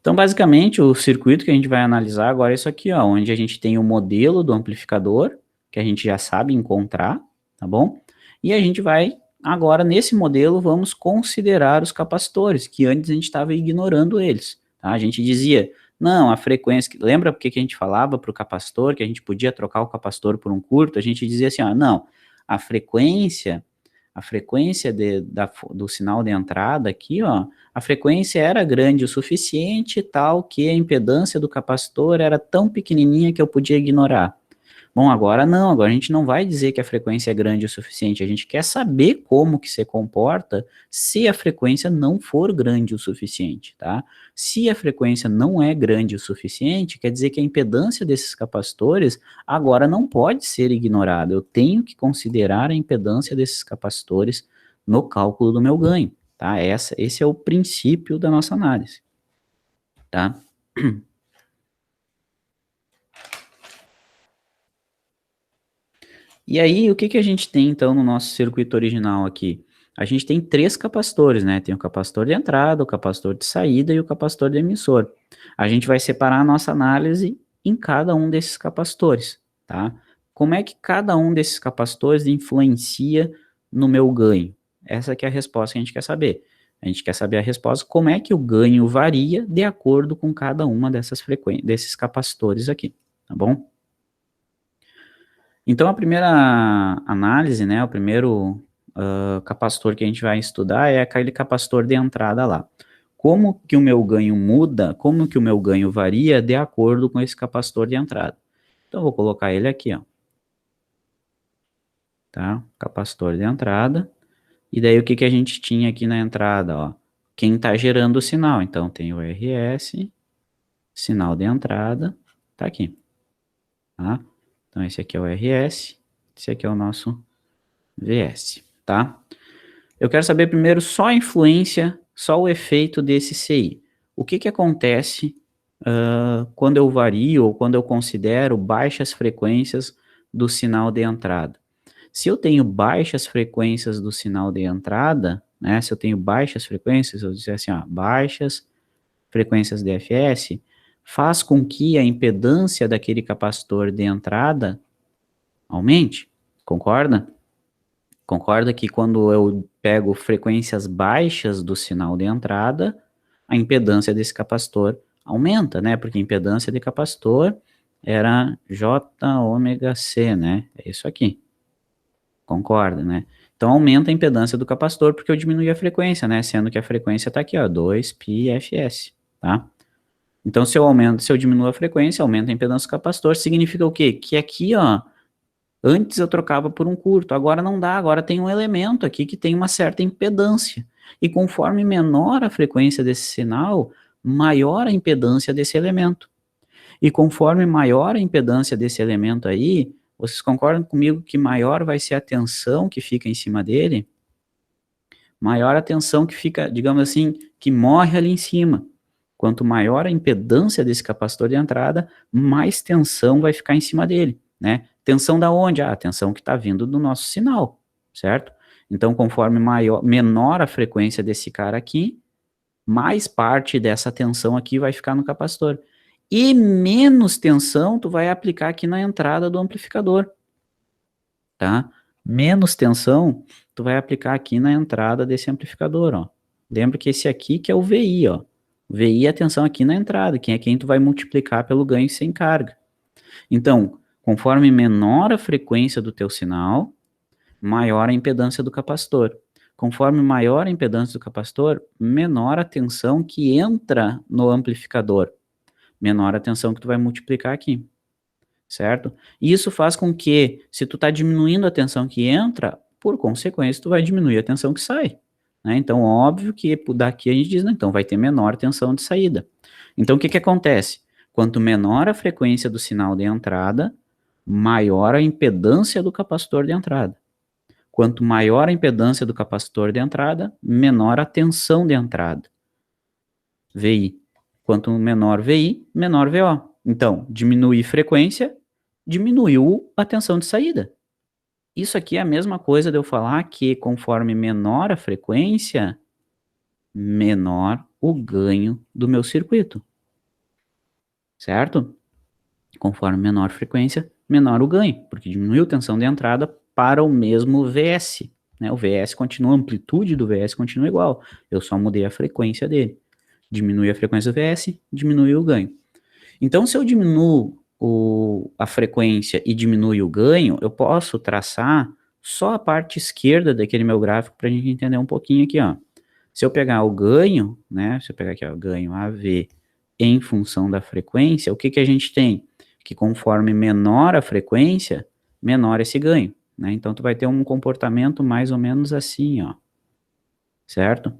Então, basicamente, o circuito que a gente vai analisar agora é isso aqui, ó, onde a gente tem o modelo do amplificador, que a gente já sabe encontrar, tá bom? E a gente vai, agora, nesse modelo, vamos considerar os capacitores, que antes a gente estava ignorando eles, tá? A gente dizia, não, a frequência, lembra porque que a gente falava para o capacitor, que a gente podia trocar o capacitor por um curto? A gente dizia assim, ó, não, a frequência do sinal de entrada aqui, ó, a frequência era grande o suficiente, tal que a impedância do capacitor era tão pequenininha que eu podia ignorar. Bom, agora não, agora a gente não vai dizer que a frequência é grande o suficiente, a gente quer saber como que se comporta se a frequência não for grande o suficiente, tá? Se a frequência não é grande o suficiente, quer dizer que a impedância desses capacitores agora não pode ser ignorada, eu tenho que considerar a impedância desses capacitores no cálculo do meu ganho, tá? Esse é o princípio da nossa análise, tá? E aí, o que que a gente tem então no nosso circuito original aqui? A gente tem três capacitores, né? Tem o capacitor de entrada, o capacitor de saída e o capacitor de emissor. A gente vai separar a nossa análise em cada um desses capacitores, tá? Como é que cada um desses capacitores influencia no meu ganho? Essa que é a resposta que a gente quer saber. A gente quer saber a resposta, como é que o ganho varia de acordo com cada uma dessas frequências, desses capacitores aqui, tá bom? Então, a primeira análise, né, o primeiro capacitor que a gente vai estudar é aquele capacitor de entrada lá. Como que o meu ganho muda, como que o meu ganho varia de acordo com esse capacitor de entrada? Então, eu vou colocar ele aqui, ó. Tá? Capacitor de entrada. E daí, o que a gente tinha aqui na entrada, ó? Quem está gerando o sinal. Então, tem o RS, sinal de entrada, tá aqui. Tá? Então, esse aqui é o RS, esse aqui é o nosso VS, tá? Eu quero saber primeiro só a influência, só o efeito desse CI. O que acontece quando eu vario ou quando eu considero baixas frequências do sinal de entrada? Se eu tenho baixas frequências do sinal de entrada, né, se eu tenho baixas frequências, eu disser assim, ó, baixas frequências DFS, faz com que a impedância daquele capacitor de entrada aumente, concorda? Concorda que quando eu pego frequências baixas do sinal de entrada, a impedância desse capacitor aumenta, né? Porque a impedância de capacitor era J ômega C, né? É isso aqui. Concorda, né? Então aumenta a impedância do capacitor porque eu diminui a frequência, né? Sendo que a frequência está aqui, ó, 2πfs, tá? Então se eu diminuo a frequência, aumenta a impedância do capacitor, significa o quê? Que aqui, ó, antes eu trocava por um curto, agora não dá, agora tem um elemento aqui que tem uma certa impedância. E conforme menor a frequência desse sinal, maior a impedância desse elemento. E conforme maior a impedância desse elemento aí, vocês concordam comigo que maior vai ser a tensão que fica em cima dele? Maior a tensão que fica, digamos assim, que morre ali em cima. Quanto maior a impedância desse capacitor de entrada, mais tensão vai ficar em cima dele, né? Tensão da onde? Ah, a tensão que está vindo do nosso sinal, certo? Então, conforme menor a frequência desse cara aqui, mais parte dessa tensão aqui vai ficar no capacitor. E menos tensão tu vai aplicar aqui na entrada do amplificador, tá? Menos tensão tu vai aplicar aqui na entrada desse amplificador, ó. Lembra que esse aqui que é o VI, ó. VI é a tensão aqui na entrada, que é quem tu vai multiplicar pelo ganho sem carga. Então, conforme menor a frequência do teu sinal, maior a impedância do capacitor. Conforme maior a impedância do capacitor, menor a tensão que entra no amplificador. Menor a tensão que tu vai multiplicar aqui, certo? E isso faz com que, se tu está diminuindo a tensão que entra, por consequência, tu vai diminuir a tensão que sai. Né? Então, óbvio que daqui a gente diz, né, então vai ter menor tensão de saída. Então, o que acontece? Quanto menor a frequência do sinal de entrada, maior a impedância do capacitor de entrada. Quanto maior a impedância do capacitor de entrada, menor a tensão de entrada. VI. Quanto menor VI, menor VO. Então, diminuir frequência, diminuiu a tensão de saída. Isso aqui é a mesma coisa de eu falar que conforme menor a frequência, menor o ganho do meu circuito. Certo? Conforme menor frequência, menor o ganho, porque diminuiu a tensão de entrada para o mesmo VS. Né? O VS continua, a amplitude do VS continua igual, eu só mudei a frequência dele. Diminui a frequência do VS, diminui o ganho. Então, se eu diminuo a frequência e diminuo o ganho, eu posso traçar só a parte esquerda daquele meu gráfico para a gente entender um pouquinho aqui, ó. Se eu pegar o ganho, né, se eu pegar aqui, ó, ganho AV em função da frequência, o que a gente tem? Que conforme menor a frequência, menor esse ganho, né? Então, tu vai ter um comportamento mais ou menos assim, ó, certo?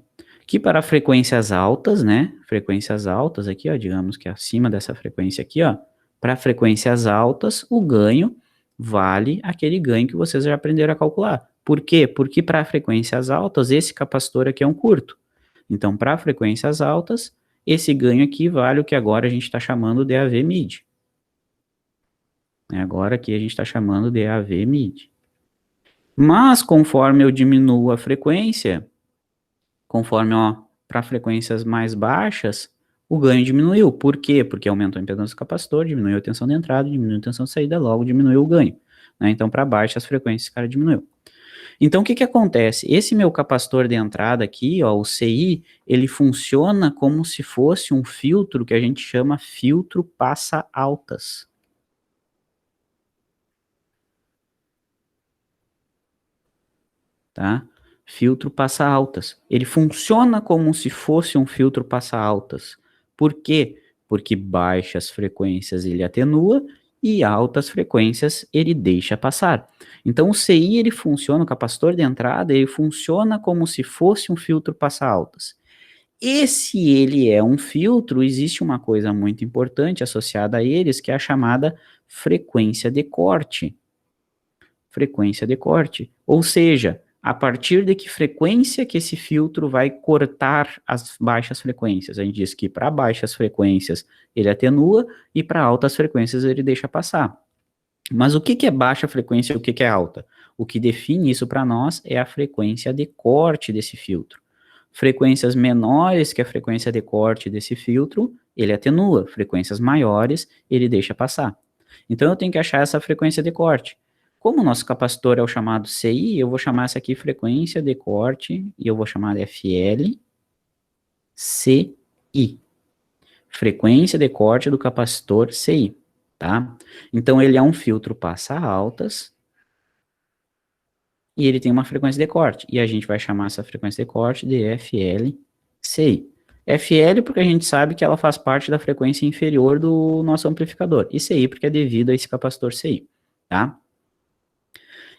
Que para frequências altas, né? Frequências altas aqui, ó, digamos que acima dessa frequência aqui, ó, para frequências altas, o ganho vale aquele ganho que vocês já aprenderam a calcular. Por quê? Porque para frequências altas, esse capacitor aqui é um curto. Então, para frequências altas, esse ganho aqui vale o que agora a gente está chamando de AV mid. Agora aqui a gente está chamando de AV mid. Mas, conforme eu diminuo a frequência, conforme, ó, para frequências mais baixas, o ganho diminuiu. Por quê? Porque aumentou a impedância do capacitor, diminuiu a tensão de entrada, diminuiu a tensão de saída, logo diminuiu o ganho. Né? Então, para baixas frequências, esse cara diminuiu. Então, o que acontece? Esse meu capacitor de entrada aqui, ó, o CI, ele funciona como se fosse um filtro que a gente chama filtro passa-altas. Tá? Filtro passa-altas. Ele funciona como se fosse um filtro passa-altas. Por quê? Porque baixas frequências ele atenua e altas frequências ele deixa passar. Então o CI ele funciona, o capacitor de entrada, ele funciona como se fosse um filtro passa-altas. E se ele é um filtro, existe uma coisa muito importante associada a eles, que é a chamada frequência de corte. Frequência de corte. Ou seja, a partir de que frequência que esse filtro vai cortar as baixas frequências. A gente diz que para baixas frequências ele atenua e para altas frequências ele deixa passar. Mas o que é baixa frequência e o que é alta? O que define isso para nós é a frequência de corte desse filtro. Frequências menores que a frequência de corte desse filtro, ele atenua. Frequências maiores, ele deixa passar. Então eu tenho que achar essa frequência de corte. Como o nosso capacitor é o chamado CI, eu vou chamar essa aqui frequência de corte e eu vou chamar de FL CI. Frequência de corte do capacitor CI, tá? Então ele é um filtro passa altas e ele tem uma frequência de corte. E a gente vai chamar essa frequência de corte de FL-CI. FL porque a gente sabe que ela faz parte da frequência inferior do nosso amplificador. E CI porque é devido a esse capacitor CI, tá?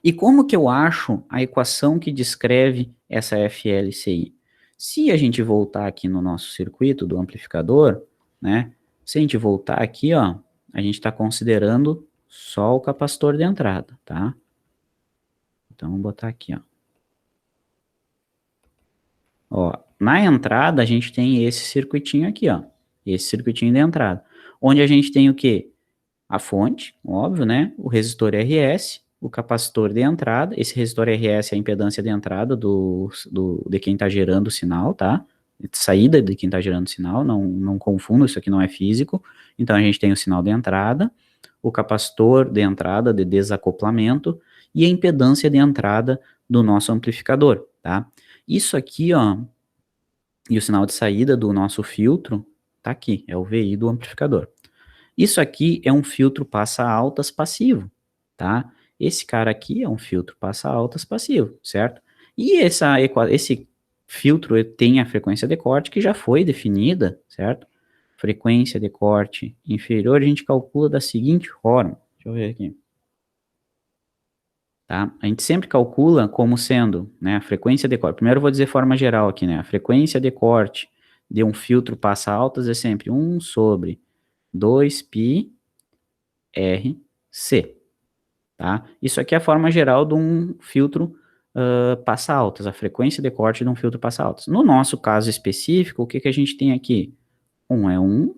E como que eu acho a equação que descreve essa FL-CI? Se a gente voltar aqui no nosso circuito do amplificador, né? Se a gente voltar aqui, ó, a gente está considerando só o capacitor de entrada, tá? Então, vamos botar aqui, ó. Ó, na entrada, a gente tem esse circuitinho aqui, ó. Esse circuitinho de entrada. Onde a gente tem o quê? A fonte, óbvio, né? O resistor RS, o capacitor de entrada. Esse resistor RS é a impedância de entrada de quem está gerando o sinal, tá? Saída de quem está gerando o sinal, não confunda, isso aqui não é físico. Então, a gente tem o sinal de entrada, o capacitor de entrada de desacoplamento e a impedância de entrada do nosso amplificador, tá? Isso aqui, ó, e o sinal de saída do nosso filtro, tá aqui, é o VI do amplificador. Isso aqui é um filtro passa-altas passivo, tá? Esse cara aqui é um filtro passa-altas passivo, certo? E esse filtro tem a frequência de corte que já foi definida, certo? Frequência de corte inferior a gente calcula da seguinte forma. Deixa eu ver aqui. Tá? A gente sempre calcula como sendo, né, a frequência de corte. Primeiro eu vou dizer forma geral aqui, né? A frequência de corte de um filtro passa-altas é sempre 1 sobre 2π RC, tá? Isso aqui é a forma geral de um filtro passa-altas, a frequência de corte de um filtro passa-altas. No nosso caso específico, o que a gente tem aqui? 1 é 1,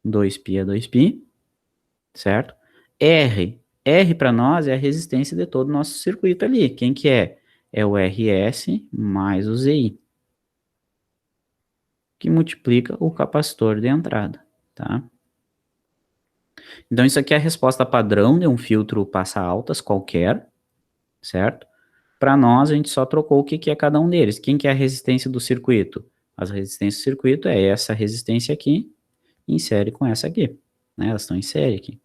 2π é 2π, certo? R para nós é a resistência de todo o nosso circuito ali. Quem que é? É o RS mais o ZI, que multiplica o capacitor de entrada, tá? Então, isso aqui é a resposta padrão de um filtro passa-altas qualquer, certo? Para nós, a gente só trocou o que é cada um deles. Quem que é a resistência do circuito? As resistências do circuito é essa resistência aqui, em série com essa aqui, né? Elas estão em série aqui.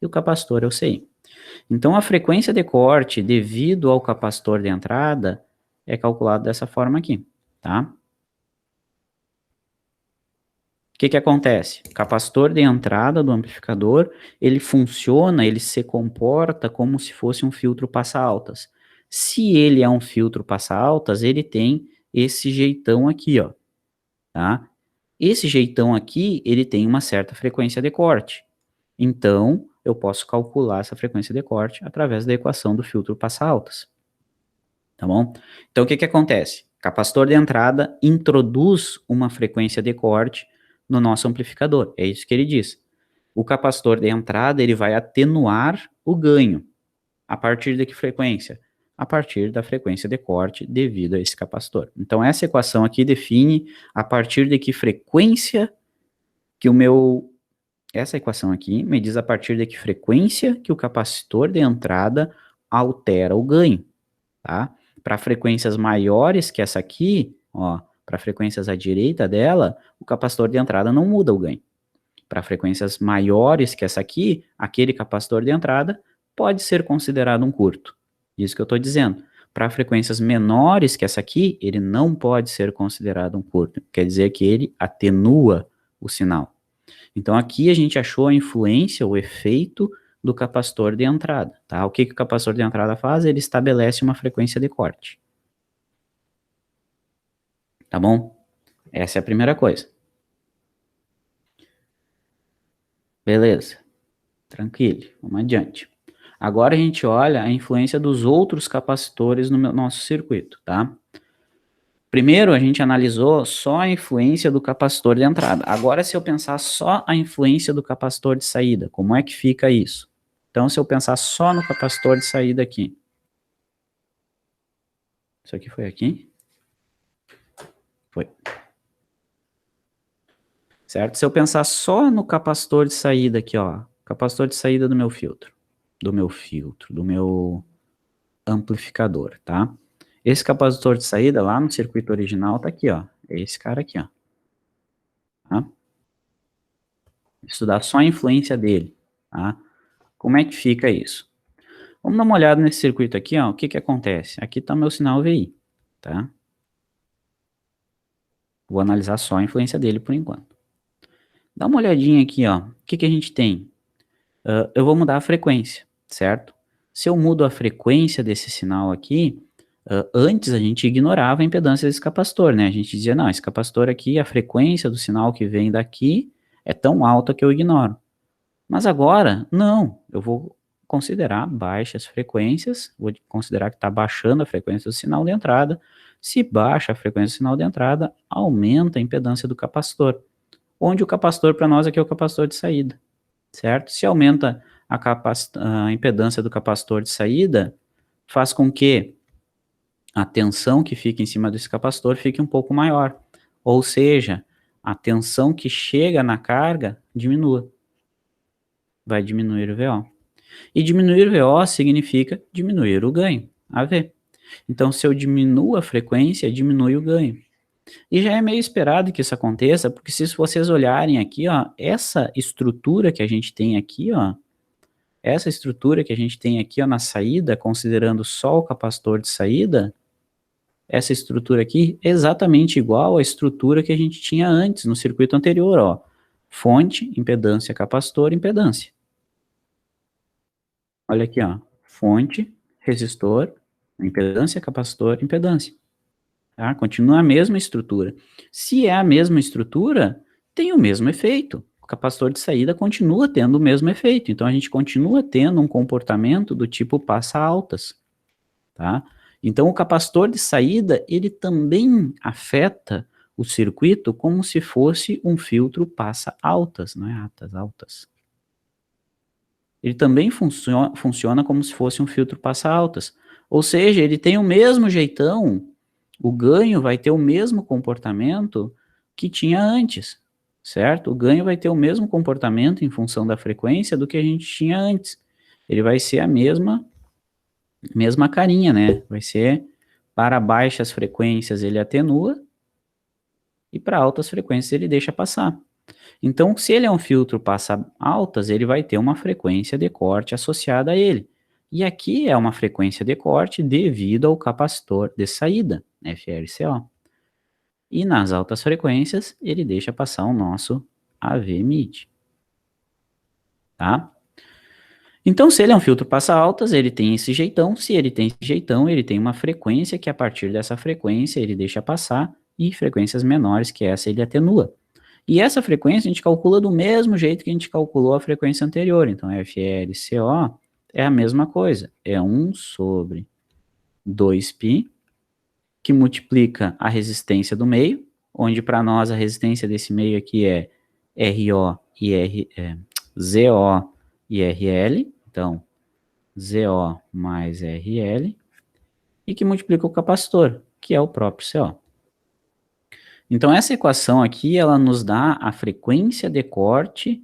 E o capacitor é o CI. Então, a frequência de corte devido ao capacitor de entrada é calculada dessa forma aqui, tá? O que acontece? O capacitor de entrada do amplificador, ele funciona, ele se comporta como se fosse um filtro passa-altas. Se ele é um filtro passa-altas, ele tem esse jeitão aqui, ó, tá? Esse jeitão aqui, ele tem uma certa frequência de corte. Então, eu posso calcular essa frequência de corte através da equação do filtro passa-altas. Tá bom? Então, o que acontece? Capacitor de entrada introduz uma frequência de corte no nosso amplificador. É isso que ele diz. O capacitor de entrada, ele vai atenuar o ganho. A partir de que frequência? A partir da frequência de corte devido a esse capacitor. Então, essa equação aqui define a partir de que frequência que o meu... Essa equação aqui me diz a partir de que frequência que o capacitor de entrada altera o ganho, tá? Para frequências maiores que essa aqui, ó, para frequências à direita dela, o capacitor de entrada não muda o ganho. Para frequências maiores que essa aqui, aquele capacitor de entrada pode ser considerado um curto. Isso que eu estou dizendo. Para frequências menores que essa aqui, ele não pode ser considerado um curto. Quer dizer que ele atenua o sinal. Então aqui a gente achou a influência, o efeito do capacitor de entrada, tá? O que o capacitor de entrada faz? Ele estabelece uma frequência de corte. Tá bom? Essa é a primeira coisa. Beleza. Tranquilo. Vamos adiante. Agora a gente olha a influência dos outros capacitores no nosso circuito, tá? Primeiro a gente analisou só a influência do capacitor de entrada. Agora se eu pensar só a influência do capacitor de saída, como é que fica isso? Então se eu pensar só no capacitor de saída aqui. Isso aqui foi aqui? Foi. Certo? Se eu pensar só no capacitor de saída aqui, ó, capacitor de saída do meu filtro, do meu amplificador, tá? Esse capacitor de saída lá no circuito original tá aqui, ó, é esse cara aqui, ó, tá? Estudar só a influência dele, tá? Como é que fica isso? Vamos dar uma olhada nesse circuito aqui, ó, o que que acontece? Aqui tá meu sinal VI, tá? Vou analisar só a influência dele por enquanto. Dá uma olhadinha aqui, ó, o que que a gente tem? Eu vou mudar a frequência, certo? Se eu mudo a frequência desse sinal aqui, antes a gente ignorava a impedância desse capacitor, né? A gente dizia, não, esse capacitor aqui, a frequência do sinal que vem daqui é tão alta que eu ignoro. Mas agora, não, eu vou considerar baixas frequências, vou considerar que está baixando a frequência do sinal de entrada. Se baixa a frequência do sinal de entrada, aumenta a impedância do capacitor, onde o capacitor para nós aqui é o capacitor de saída, certo? Se aumenta a impedância do capacitor de saída, faz com que a tensão que fica em cima desse capacitor fique um pouco maior, ou seja, a tensão que chega na carga diminua, vai diminuir o VO. E diminuir o VO significa diminuir o ganho, AV. Então, se eu diminuo a frequência, diminui o ganho. E já é meio esperado que isso aconteça, porque se vocês olharem aqui, ó, essa estrutura que a gente tem aqui, ó, essa estrutura que a gente tem aqui, ó, na saída, considerando só o capacitor de saída, essa estrutura aqui é exatamente igual à estrutura que a gente tinha antes, no circuito anterior, ó. Fonte, impedância, capacitor, impedância. Olha aqui, ó. Fonte, resistor, impedância, capacitor, impedância. Tá? Continua a mesma estrutura. Se é a mesma estrutura, tem o mesmo efeito. O capacitor de saída continua tendo o mesmo efeito. Então, a gente continua tendo um comportamento do tipo passa altas. Tá? Então, o capacitor de saída, ele também afeta o circuito como se fosse um filtro passa altas, não é altas, altas. Ele também funciona como se fosse um filtro passa altas. Ou seja, ele tem o mesmo jeitão, o ganho vai ter o mesmo comportamento que tinha antes, certo? O ganho vai ter o mesmo comportamento em função da frequência do que a gente tinha antes. Ele vai ser a mesma carinha, né? Vai ser para baixas frequências ele atenua e para altas frequências ele deixa passar. Então, se ele é um filtro passa altas, ele vai ter uma frequência de corte associada a ele. E aqui é uma frequência de corte devido ao capacitor de saída, FRCO. E nas altas frequências, ele deixa passar o nosso AV-mid. Tá? Então, se ele é um filtro passa altas, ele tem esse jeitão. Se ele tem esse jeitão, ele tem uma frequência que a partir dessa frequência ele deixa passar e frequências menores que essa ele atenua. E essa frequência a gente calcula do mesmo jeito que a gente calculou a frequência anterior. Então, FLCO é a mesma coisa. É 1 sobre 2π, que multiplica a resistência do meio, onde para nós a resistência desse meio aqui é RO e ZO e RL. Então, ZO mais RL. E que multiplica o capacitor, que é o próprio CO. Então, essa equação aqui, ela nos dá a frequência de corte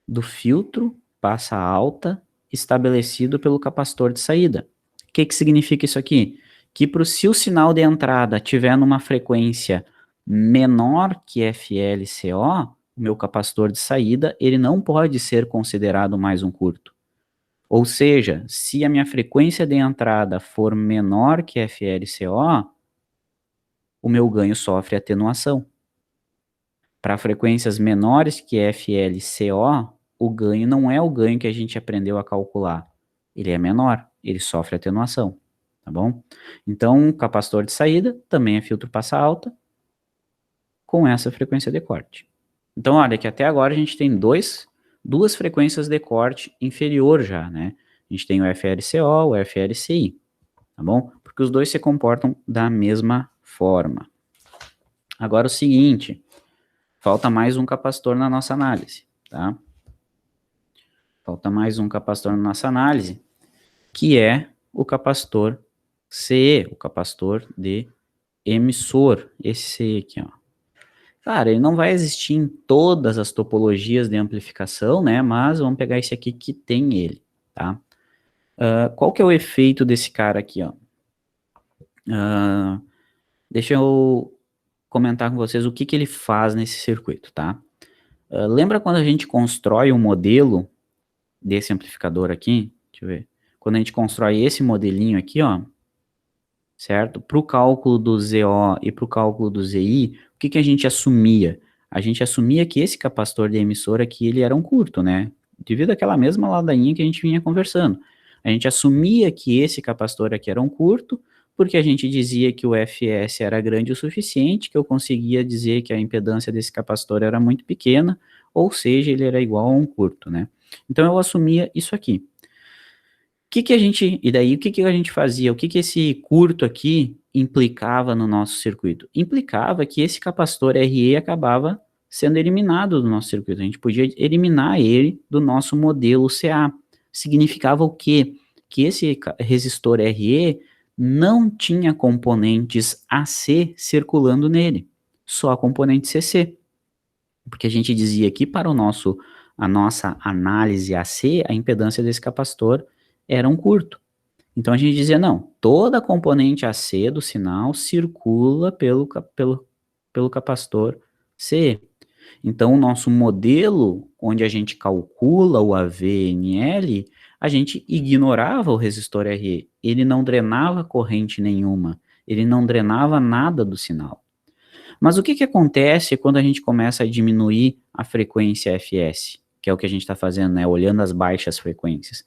do filtro passa alta estabelecido pelo capacitor de saída. O que significa isso aqui? Que se o sinal de entrada tiver numa frequência menor que FLCO, o meu capacitor de saída, ele não pode ser considerado mais um curto. Ou seja, se a minha frequência de entrada for menor que FLCO, o meu ganho sofre atenuação. Para frequências menores que FLCO, o ganho não é o ganho que a gente aprendeu a calcular. Ele é menor, ele sofre atenuação, tá bom? Então, capacitor de saída também é filtro passa alta com essa frequência de corte. Então, olha que até agora a gente tem duas frequências de corte inferior já, né? A gente tem o FLCO, o FLCI, tá bom? Porque os dois se comportam da mesma forma. Agora o seguinte, falta mais um capacitor na nossa análise, tá? Falta mais um capacitor na nossa análise, que é o capacitor CE, o capacitor de emissor, esse CE aqui, ó. Cara, ele não vai existir em todas as topologias de amplificação, né? Mas vamos pegar esse aqui que tem ele, tá? Qual que é o efeito desse cara aqui, ó? Deixa eu comentar com vocês o que que ele faz nesse circuito, tá? Lembra quando a gente constrói um modelo desse amplificador aqui? Deixa eu ver. Quando a gente constrói esse modelinho aqui, ó, certo? Para o cálculo do ZO e para o cálculo do ZI, o que que a gente assumia? A gente assumia que esse capacitor de emissor aqui, ele era um curto, né? Devido àquela mesma ladainha que a gente vinha conversando. A gente assumia que esse capacitor aqui era um curto, porque a gente dizia que o FS era grande o suficiente, que eu conseguia dizer que a impedância desse capacitor era muito pequena, ou seja, ele era igual a um curto, né? Então eu assumia isso aqui. E daí o que a gente fazia? O que esse curto aqui implicava no nosso circuito? Implicava que esse capacitor RE acabava sendo eliminado do nosso circuito. A gente podia eliminar ele do nosso modelo CA. Significava o quê? Que esse resistor RE não tinha componentes AC circulando nele, só componente CC. Porque a gente dizia que para a nossa análise AC, a impedância desse capacitor era um curto. Então a gente dizia, não, toda a componente AC do sinal circula pelo capacitor CE. Então o nosso modelo, onde a gente calcula o AVNL, a gente ignorava o resistor RE. Ele não drenava corrente nenhuma, ele não drenava nada do sinal. Mas o que acontece quando a gente começa a diminuir a frequência FS? Que é o que a gente está fazendo, né? Olhando as baixas frequências.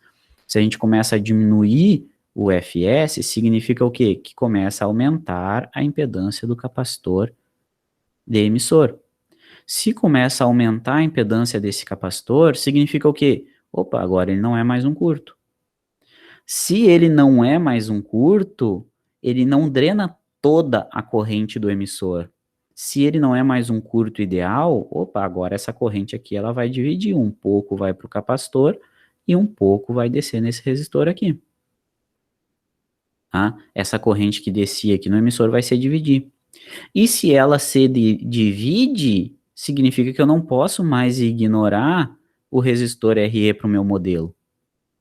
Se a gente começa a diminuir o FS, significa o quê? Que começa a aumentar a impedância do capacitor de emissor. Se começa a aumentar a impedância desse capacitor, significa o quê? Opa, agora ele não é mais um curto. Se ele não é mais um curto, ele não drena toda a corrente do emissor. Se ele não é mais um curto ideal, opa, agora essa corrente aqui ela vai dividir, um pouco vai para o capacitor e um pouco vai descer nesse resistor aqui. Tá? Essa corrente que descia aqui no emissor vai se dividir. E se ela se divide, significa que eu não posso mais ignorar o resistor RE para o meu modelo.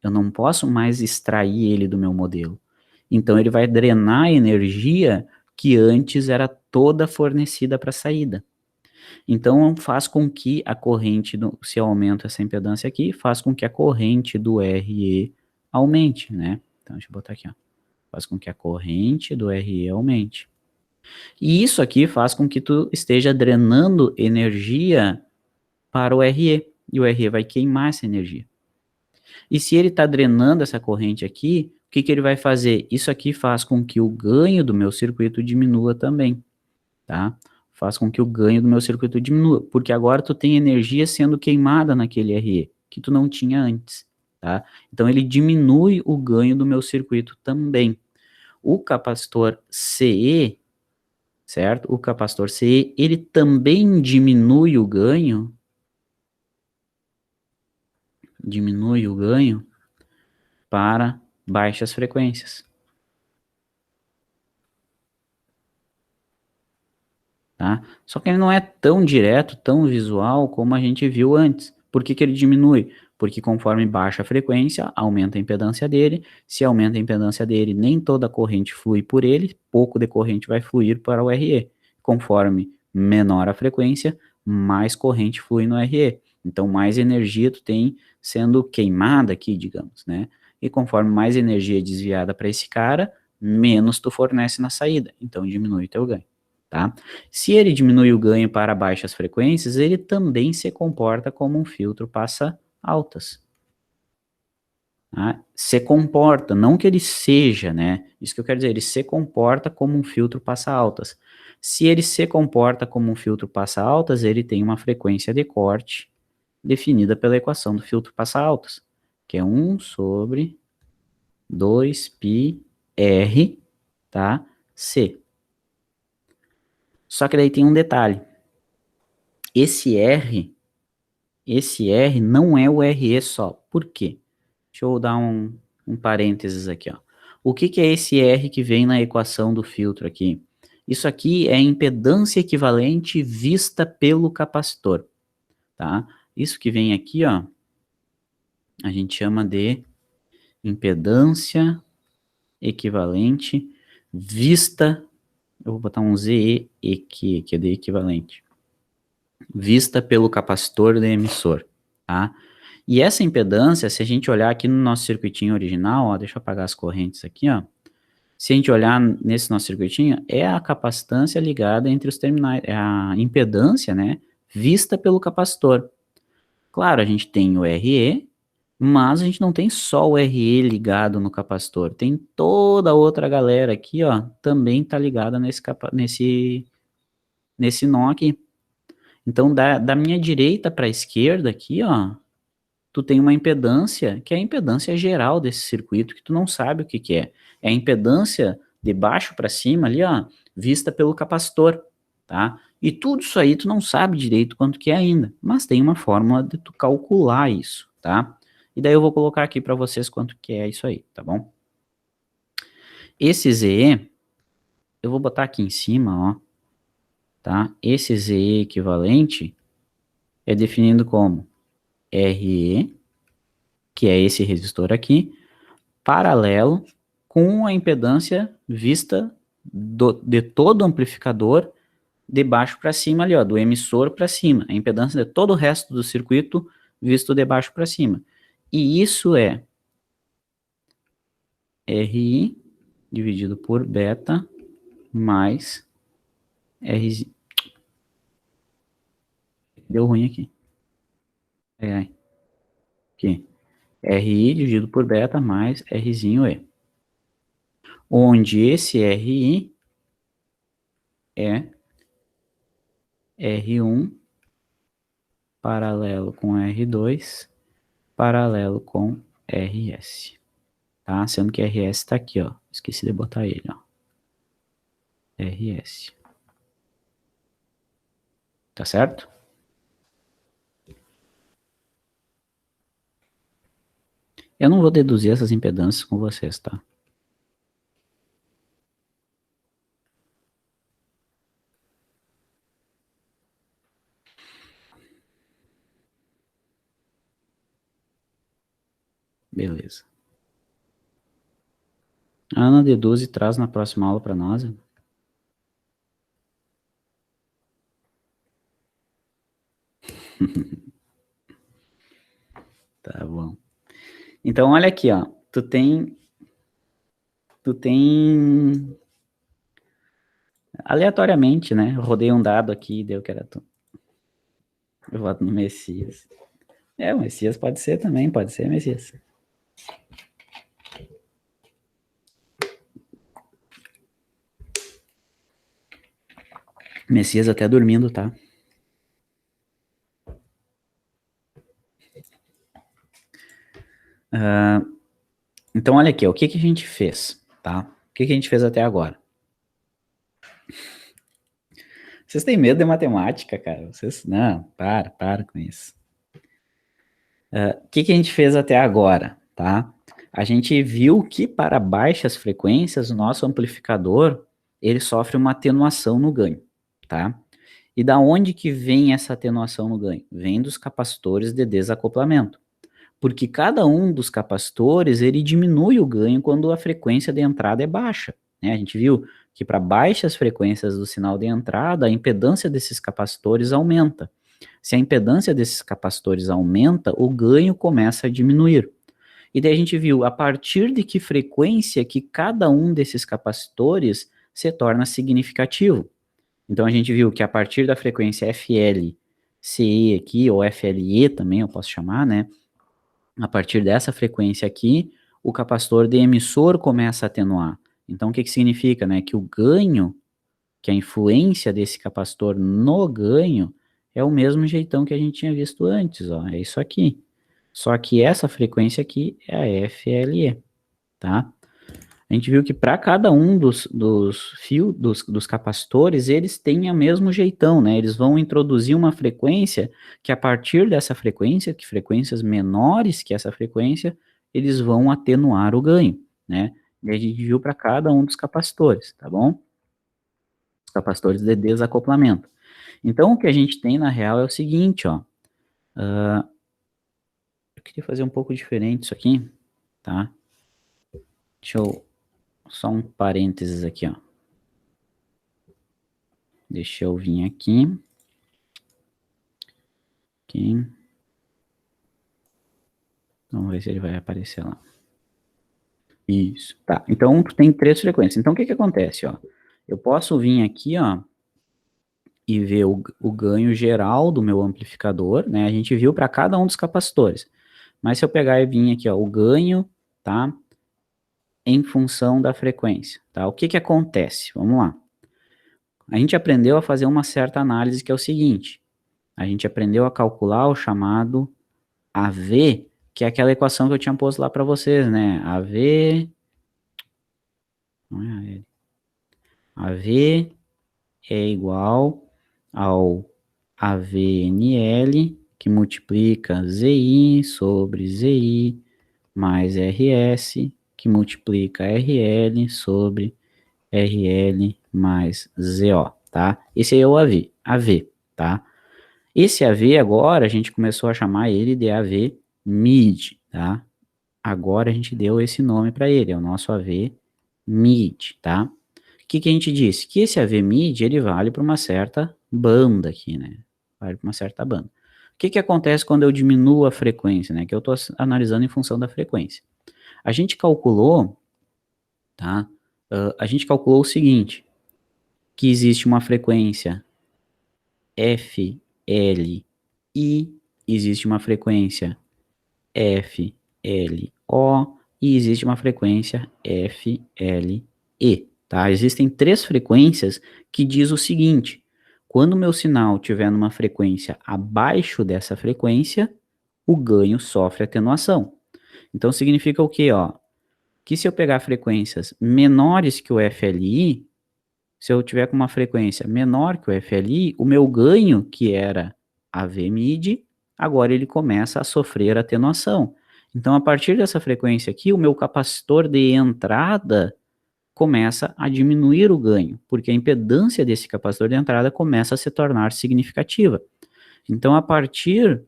Eu não posso mais extrair ele do meu modelo. Então ele vai drenar a energia que antes era toda fornecida para a saída. Então faz com que a corrente, se eu aumento essa impedância aqui, faz com que a corrente do RE aumente, né? Então deixa eu botar aqui, ó. Faz com que a corrente do RE aumente. E isso aqui faz com que tu esteja drenando energia para o RE. E o RE vai queimar essa energia. E se ele está drenando essa corrente aqui, o que ele vai fazer? Isso aqui faz com que o ganho do meu circuito diminua também, tá? Faz com que o ganho do meu circuito diminua, porque agora tu tem energia sendo queimada naquele RE, que tu não tinha antes, tá? Então ele diminui o ganho do meu circuito também. O capacitor CE, certo? O capacitor CE, ele também diminui o ganho, para baixas frequências. Tá? Só que ele não é tão direto, tão visual como a gente viu antes. Por que ele diminui? Porque conforme baixa a frequência, aumenta a impedância dele. Se aumenta a impedância dele, nem toda a corrente flui por ele, pouco de corrente vai fluir para o RE. Conforme menor a frequência, mais corrente flui no RE. Então, mais energia tu tem sendo queimada aqui, digamos, né? E conforme mais energia é desviada para esse cara, menos tu fornece na saída. Então, diminui teu ganho. tá? Se ele diminui o ganho para baixas frequências, ele também se comporta como um filtro passa altas. Tá? Se comporta, não que ele seja, né? Isso que eu quero dizer, ele se comporta como um filtro passa altas. Se ele se comporta como um filtro passa altas, ele tem uma frequência de corte definida pela equação do filtro passa altas, que é 1 sobre 2πr, tá? C. Só que daí tem um detalhe. Esse R não é o RE só. Por quê? Deixa eu dar um parênteses aqui, ó. O que que é esse R que vem na equação do filtro aqui? Isso aqui é a impedância equivalente vista pelo capacitor, tá? Isso que vem aqui, ó, a gente chama de impedância equivalente vista, eu vou botar um ZE aqui, que é de equivalente, vista pelo capacitor de emissor, tá? E essa impedância, se a gente olhar aqui no nosso circuitinho original, ó, deixa eu apagar as correntes aqui, ó. Se a gente olhar nesse nosso circuitinho, é a capacitância ligada entre os terminais, é a impedância, né, vista pelo capacitor. Claro, a gente tem o RE, mas a gente não tem só o RE ligado no capacitor, tem toda a outra galera aqui, ó, também tá ligada nesse nó aqui. Então, da minha direita para a esquerda aqui, ó, tu tem uma impedância, que é a impedância geral desse circuito, que tu não sabe o que que é. É a impedância de baixo para cima ali, ó, vista pelo capacitor, tá? E tudo isso aí tu não sabe direito quanto que é ainda, mas tem uma fórmula de tu calcular isso, tá? E daí eu vou colocar aqui para vocês quanto que é isso aí, tá bom? Esse ZE, eu vou botar aqui em cima, ó, tá? Esse ZE equivalente é definido como RE, que é esse resistor aqui, paralelo com a impedância vista de todo o amplificador de baixo para cima ali, ó, do emissor para cima, a impedância de todo o resto do circuito visto de baixo para cima. E isso é RI dividido por beta mais R. Deu ruim aqui. Aqui. RI dividido por beta mais Rzinho E. Onde esse RI é R1 paralelo com R2 paralelo com RS, tá? Sendo que RS tá aqui, ó. Esqueci de botar ele, ó. RS. Tá certo? Eu não vou deduzir essas impedâncias com vocês, tá? Beleza. A Ana deduz e traz na próxima aula para nós. Tá bom. Então, olha aqui, ó. Tu tem aleatoriamente, né? Eu rodei um dado aqui e deu que era tu. Eu voto no Messias. É, o Messias pode ser também, pode ser Messias. Messias até dormindo, tá? Então, olha aqui, ó, o que que a gente fez, tá? O que que a gente fez até agora? Vocês têm medo de matemática, cara? Vocês, não, para com isso. O que que a gente fez até agora, tá? A gente viu que para baixas frequências, o nosso amplificador, ele sofre uma atenuação no ganho, tá? E da onde que vem essa atenuação no ganho? Vem dos capacitores de desacoplamento. Porque cada um dos capacitores, ele diminui o ganho quando a frequência de entrada é baixa, né? A gente viu que para baixas frequências do sinal de entrada, a impedância desses capacitores aumenta. Se a impedância desses capacitores aumenta, o ganho começa a diminuir. E daí a gente viu a partir de que frequência que cada um desses capacitores se torna significativo. Então a gente viu que a partir da frequência FLCE aqui, ou FLE também eu posso chamar, né? A partir dessa frequência aqui, o capacitor de emissor começa a atenuar. Então o que que significa, né? Que o ganho, que a influência desse capacitor no ganho é o mesmo jeitão que a gente tinha visto antes, ó, é isso aqui. Só que essa frequência aqui é a FLE, tá? A gente viu que para cada um dos fios, dos capacitores, eles têm o mesmo jeitão, né? Eles vão introduzir uma frequência que a partir dessa frequência, que frequências menores que essa frequência, eles vão atenuar o ganho, né? E a gente viu para cada um dos capacitores, tá bom? Os capacitores de desacoplamento. Então, o que a gente tem na real é o seguinte, ó. Eu queria fazer um pouco diferente isso aqui, tá? Deixa eu... Só um parênteses aqui, ó. Deixa eu vir aqui. Aqui. Vamos ver se ele vai aparecer lá. Isso, tá. Então, tu tem 3 frequências. Então, o que que acontece, ó? Eu posso vir aqui, ó, e ver o ganho geral do meu amplificador, né? A gente viu para cada um dos capacitores. Mas se eu pegar e vir aqui, ó, o ganho, tá? Em função da frequência, tá? O que que acontece? Vamos lá. A gente aprendeu a fazer uma certa análise que é o seguinte. A gente aprendeu a calcular o chamado AV, que é aquela equação que eu tinha posto lá para vocês, né? AV... Não é AL. AV é igual ao AVNL, que multiplica ZI sobre ZI, mais RS, que multiplica RL sobre RL mais ZO, tá? Esse aí é o AV, tá? Esse AV agora, a gente começou a chamar ele de AV mid, tá? Agora a gente deu esse nome para ele, é o nosso AV mid, tá? O que que a gente disse? Que esse AV mid, ele vale para uma certa banda aqui, né? Vale para uma certa banda. O que que acontece quando eu diminuo a frequência, né? Que eu estou analisando em função da frequência. A gente calculou, tá? A gente calculou o seguinte, que existe uma frequência F, L, I, existe uma frequência F, L, O e existe uma frequência F, L, E, tá? Existem 3 frequências que diz o seguinte, quando o meu sinal estiver numa frequência abaixo dessa frequência, o ganho sofre atenuação. Então significa o quê, ó? Que se eu pegar frequências menores que o FLI, se eu tiver com uma frequência menor que o FLI, o meu ganho, que era AV mid, agora ele começa a sofrer atenuação. Então, a partir dessa frequência aqui, o meu capacitor de entrada começa a diminuir o ganho, porque a impedância desse capacitor de entrada começa a se tornar significativa. Então, a partir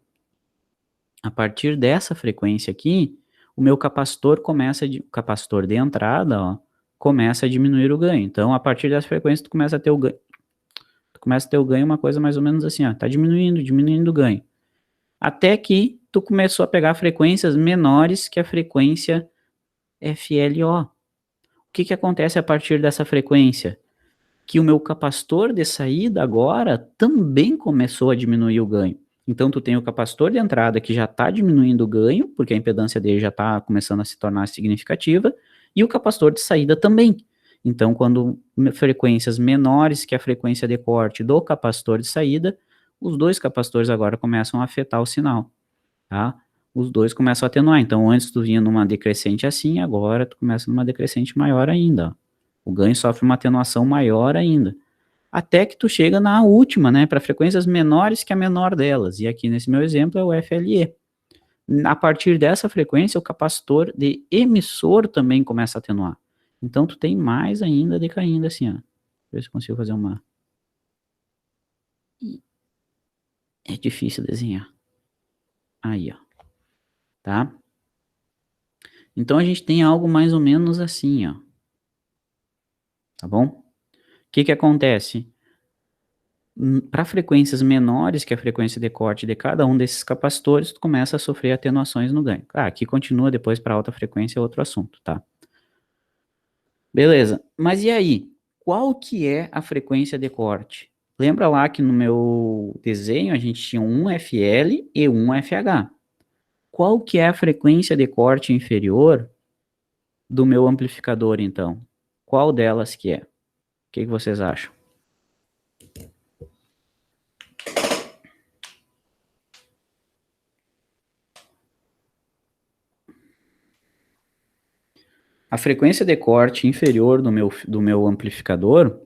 dessa frequência aqui, o meu capacitor capacitor de entrada, ó, começa a diminuir o ganho. Então, a partir dessa frequência, tu começa a ter o ganho. Tu começa a ter o ganho uma coisa mais ou menos assim, ó, tá diminuindo o ganho. Até que tu começou a pegar frequências menores que a frequência FLO. O que que acontece a partir dessa frequência? Que o meu capacitor de saída agora também começou a diminuir o ganho. Então, tu tem o capacitor de entrada que já está diminuindo o ganho, porque a impedância dele já está começando a se tornar significativa, e o capacitor de saída também. Então, quando frequências menores que a frequência de corte do capacitor de saída, os dois capacitores agora começam a afetar o sinal, tá? Os dois começam a atenuar. Então, antes tu vinha numa decrescente assim, agora tu começa numa decrescente maior ainda. Ó. O ganho sofre uma atenuação maior ainda até que tu chega na última, né, para frequências menores que a menor delas, e aqui nesse meu exemplo é o FLE. A partir dessa frequência, o capacitor de emissor também começa a atenuar. Então, tu tem mais ainda decaindo assim, ó. Deixa eu ver se eu consigo fazer uma... É difícil desenhar. Aí, ó. Tá? Então, a gente tem algo mais ou menos assim, ó. Tá bom? O que que acontece? Para frequências menores que a frequência de corte de cada um desses capacitores, tu começa a sofrer atenuações no ganho. Ah, aqui continua depois para alta frequência é outro assunto, tá? Beleza. Mas e aí? qual que é a frequência de corte? Lembra lá que no meu desenho a gente tinha um FL e um FH. Qual que é a frequência de corte inferior do meu amplificador, então? Qual delas que é? O que vocês acham? A frequência de corte inferior do meu amplificador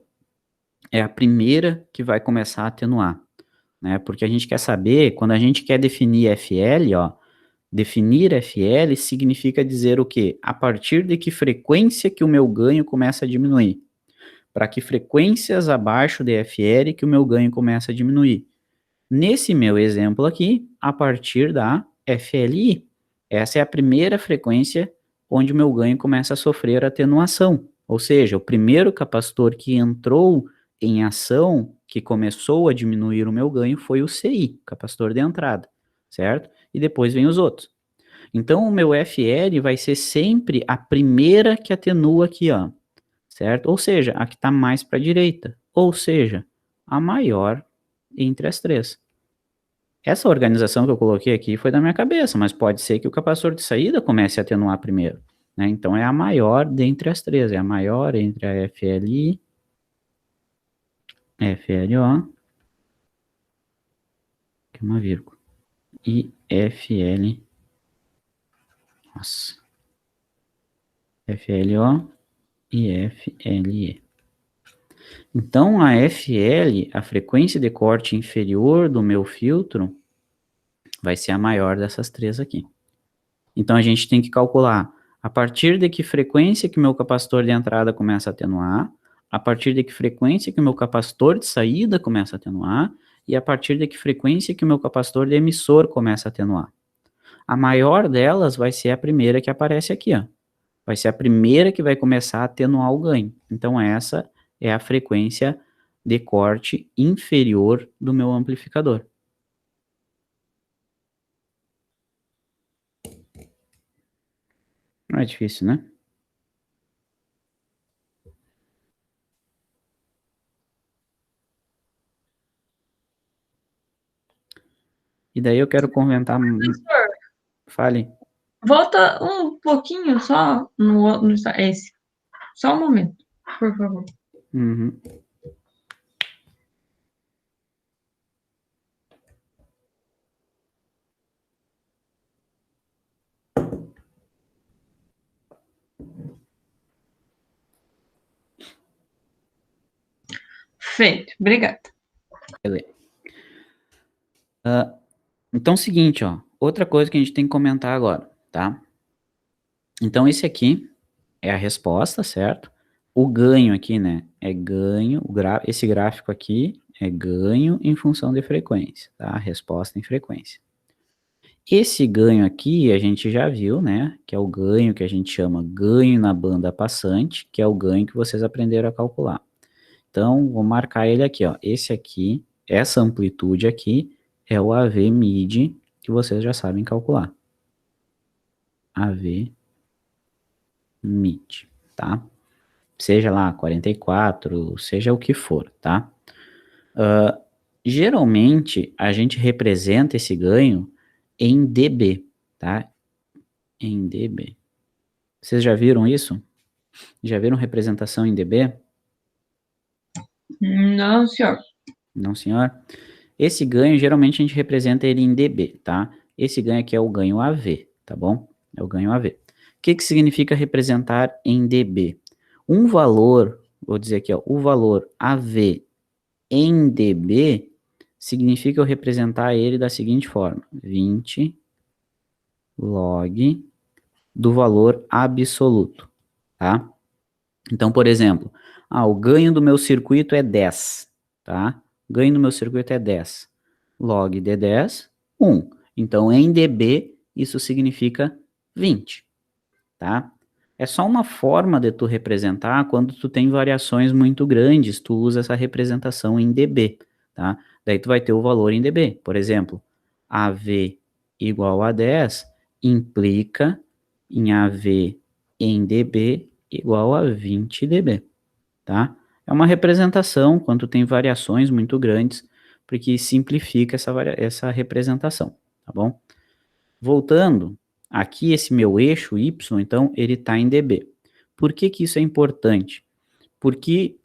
é a primeira que vai começar a atenuar, né? Porque a gente quer saber, quando a gente quer definir FL, ó, definir FL significa dizer o quê? A partir de que frequência que o meu ganho começa a diminuir. Para que frequências abaixo de FL que o meu ganho começa a diminuir. Nesse meu exemplo aqui, a partir da FLI. Essa é a primeira frequência onde o meu ganho começa a sofrer atenuação. Ou seja, o primeiro capacitor que entrou em ação, que começou a diminuir o meu ganho, foi o CI, capacitor de entrada, certo? E depois vem os outros. Então, o meu FL vai ser sempre a primeira que atenua aqui, ó, certo? Ou seja, a que está mais para a direita. Ou seja, a maior entre as três. Essa organização que eu coloquei aqui foi da minha cabeça, mas pode ser que o capacitor de saída comece a atenuar primeiro, né? Então, é a maior dentre as três, é a maior entre a FLI, FLO, que é uma vírgula, e FL, nossa, FLO e FLE. Então, a FL, a frequência de corte inferior do meu filtro, vai ser a maior dessas três aqui. Então, a gente tem que calcular a partir de que frequência que o meu capacitor de entrada começa a atenuar, a partir de que frequência que o meu capacitor de saída começa a atenuar, e a partir de que frequência que o meu capacitor de emissor começa a atenuar. A maior delas vai ser a primeira que aparece aqui, ó. Vai ser a primeira que vai começar a atenuar o ganho. Então, essa é a frequência de corte inferior do meu amplificador. Não é difícil, né? E daí eu quero comentar... Professor, Fale. volta um pouquinho só no esse. Só um momento, por favor. Uhum. Feito, obrigada. Beleza. Então, é o seguinte, ó. Outra coisa que a gente tem que comentar agora, tá? Então, esse aqui é a resposta, certo? O ganho aqui, né? É ganho, esse gráfico aqui é ganho em função de frequência, tá? A resposta em frequência. Esse ganho aqui a gente já viu, né? Que é o ganho que a gente chama ganho na banda passante, que é o ganho que vocês aprenderam a calcular. Então, vou marcar ele aqui, ó. Esse aqui, essa amplitude aqui, é o AV mid, que vocês já sabem calcular. AV mid, tá? Seja lá 44, seja o que for, tá? Geralmente, a gente representa esse ganho em dB, tá? Em dB. Vocês já viram isso? Já viram representação em dB? Não, senhor. Não, senhor? Esse ganho, geralmente, a gente representa ele em dB, tá? Esse ganho aqui é o ganho AV, tá bom? É o ganho AV. O que significa representar em dB? Um valor, vou dizer aqui, ó, o valor AV em dB significa eu representar ele da seguinte forma: 20 log do valor absoluto, tá? Então, por exemplo, o ganho do meu circuito é 10, tá? Ganho do meu circuito é 10. Log de 10, 1. Então, em dB, isso significa 20, tá? É só uma forma de tu representar quando tu tem variações muito grandes, tu usa essa representação em dB, tá? Daí tu vai ter o valor em dB. Por exemplo, AV igual a 10 implica em AV em dB igual a 20 dB, tá? É uma representação quando tem variações muito grandes, porque simplifica essa representação, tá bom? Voltando, aqui esse meu eixo y, então, ele está em dB. Por que que isso é importante? Porque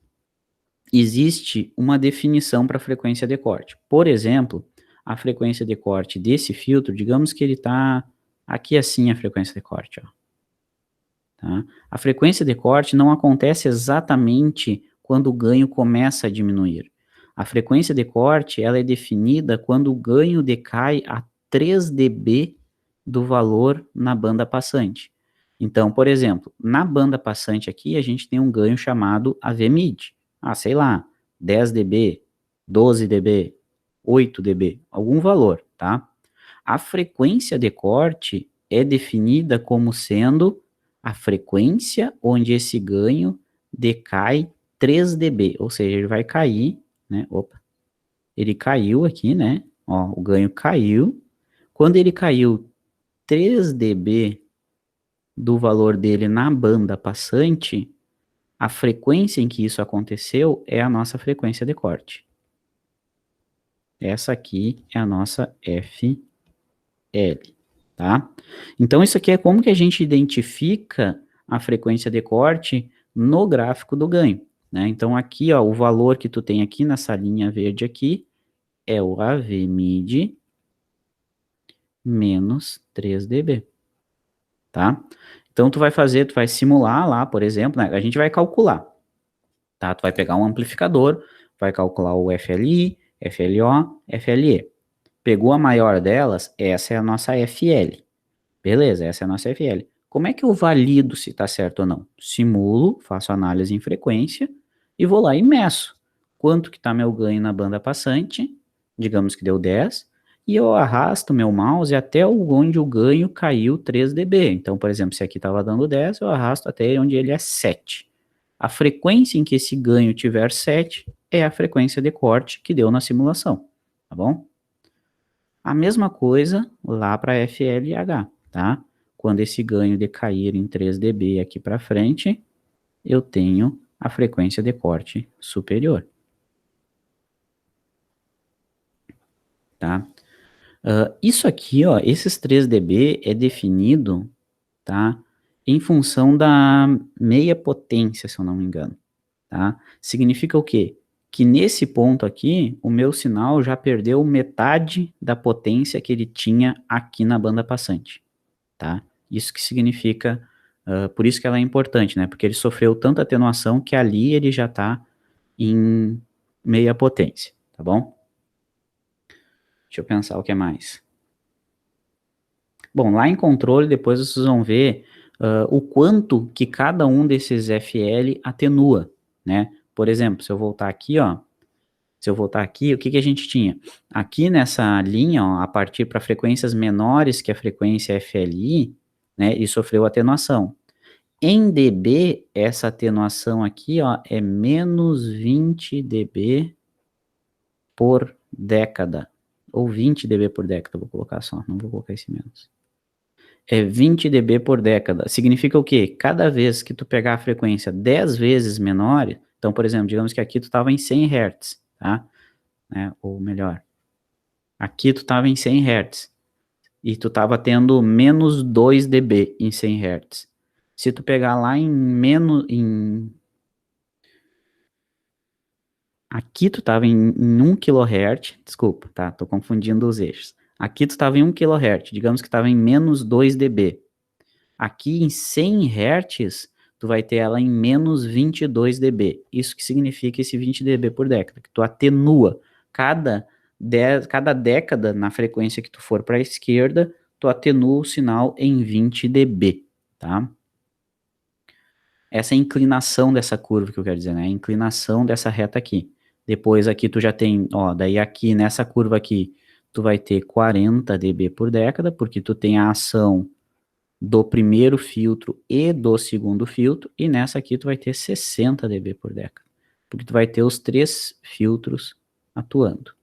existe uma definição para a frequência de corte. Por exemplo, a frequência de corte desse filtro, digamos que ele está aqui assim a frequência de corte, ó. Tá? A frequência de corte não acontece exatamente quando o ganho começa a diminuir. A frequência de corte ela é definida quando o ganho decai a 3 dB do valor na banda passante. Então, por exemplo, na banda passante aqui, a gente tem um ganho chamado AV-mid. Sei lá, 10 dB, 12 dB, 8 dB, algum valor, tá? A frequência de corte é definida como sendo a frequência onde esse ganho decai 3 dB, ou seja, ele vai cair, né? Opa, ele caiu aqui, né? Ó, o ganho caiu. Quando ele caiu 3 dB do valor dele na banda passante, a frequência em que isso aconteceu é a nossa frequência de corte. Essa aqui é a nossa FL, tá? Então, isso aqui é como que a gente identifica a frequência de corte no gráfico do ganho, né? Então, aqui, ó, o valor que tu tem aqui nessa linha verde aqui é o AV-mid menos 3 dB, tá? Então, tu vai simular lá, por exemplo, né? A gente vai calcular, tá? Tu vai pegar um amplificador, vai calcular o FLI, FLO, FLE. Pegou a maior delas, essa é a nossa FL. Beleza, essa é a nossa FL. Como é que eu valido se está certo ou não? Simulo, faço análise em frequência e vou lá e meço. Quanto que está meu ganho na banda passante? Digamos que deu 10. E eu arrasto meu mouse até onde o ganho caiu 3 dB. Então, por exemplo, se aqui estava dando 10, eu arrasto até onde ele é 7. A frequência em que esse ganho tiver 7 é a frequência de corte que deu na simulação, tá bom? A mesma coisa lá para FLH, tá? Quando esse ganho decair em 3 dB aqui para frente, eu tenho a frequência de corte superior. Tá? Isso aqui, ó, esses 3 dB é definido, tá? Em função da meia potência, se eu não me engano, tá? Significa o quê? Que nesse ponto aqui, o meu sinal já perdeu metade da potência que ele tinha aqui na banda passante, tá? Isso que significa, por isso que ela é importante, né? Porque ele sofreu tanta atenuação que ali ele já está em meia potência, tá bom? Deixa eu pensar o que mais. Bom, lá em controle, depois vocês vão ver o quanto que cada um desses FL atenua, né? Por exemplo, se eu voltar aqui, ó, o que que a gente tinha? Aqui nessa linha, ó, a partir para frequências menores que a frequência FLI, né, e sofreu atenuação. Em dB, essa atenuação aqui, ó, é menos 20 dB por década, ou 20 dB por década, vou colocar só, não vou colocar esse menos. É 20 dB por década. Significa o quê? Cada vez que tu pegar a frequência 10 vezes menor, então, por exemplo, digamos que aqui tu estava em 100 Hz, tá? Ou melhor, aqui tu estava em 100 Hz, e tu estava tendo menos 2 dB em 100 Hz. Se tu pegar lá aqui tu estava em 1 kHz, desculpa, tá? Tô confundindo os eixos. Aqui tu estava em 1 kHz, digamos que estava em menos 2 dB. Aqui em 100 Hz, tu vai ter ela em menos 22 dB. Isso que significa esse 20 dB por década, que tu atenua. Cada década, na frequência que tu for para a esquerda, tu atenua o sinal em 20 dB, tá? Essa é a inclinação dessa curva que eu quero dizer, né? A inclinação dessa reta aqui. Depois aqui tu já tem, ó, daí aqui nessa curva aqui, tu vai ter 40 dB por década, porque tu tem a ação do primeiro filtro e do segundo filtro, e nessa aqui tu vai ter 60 dB por década, porque tu vai ter os 3 filtros atuando,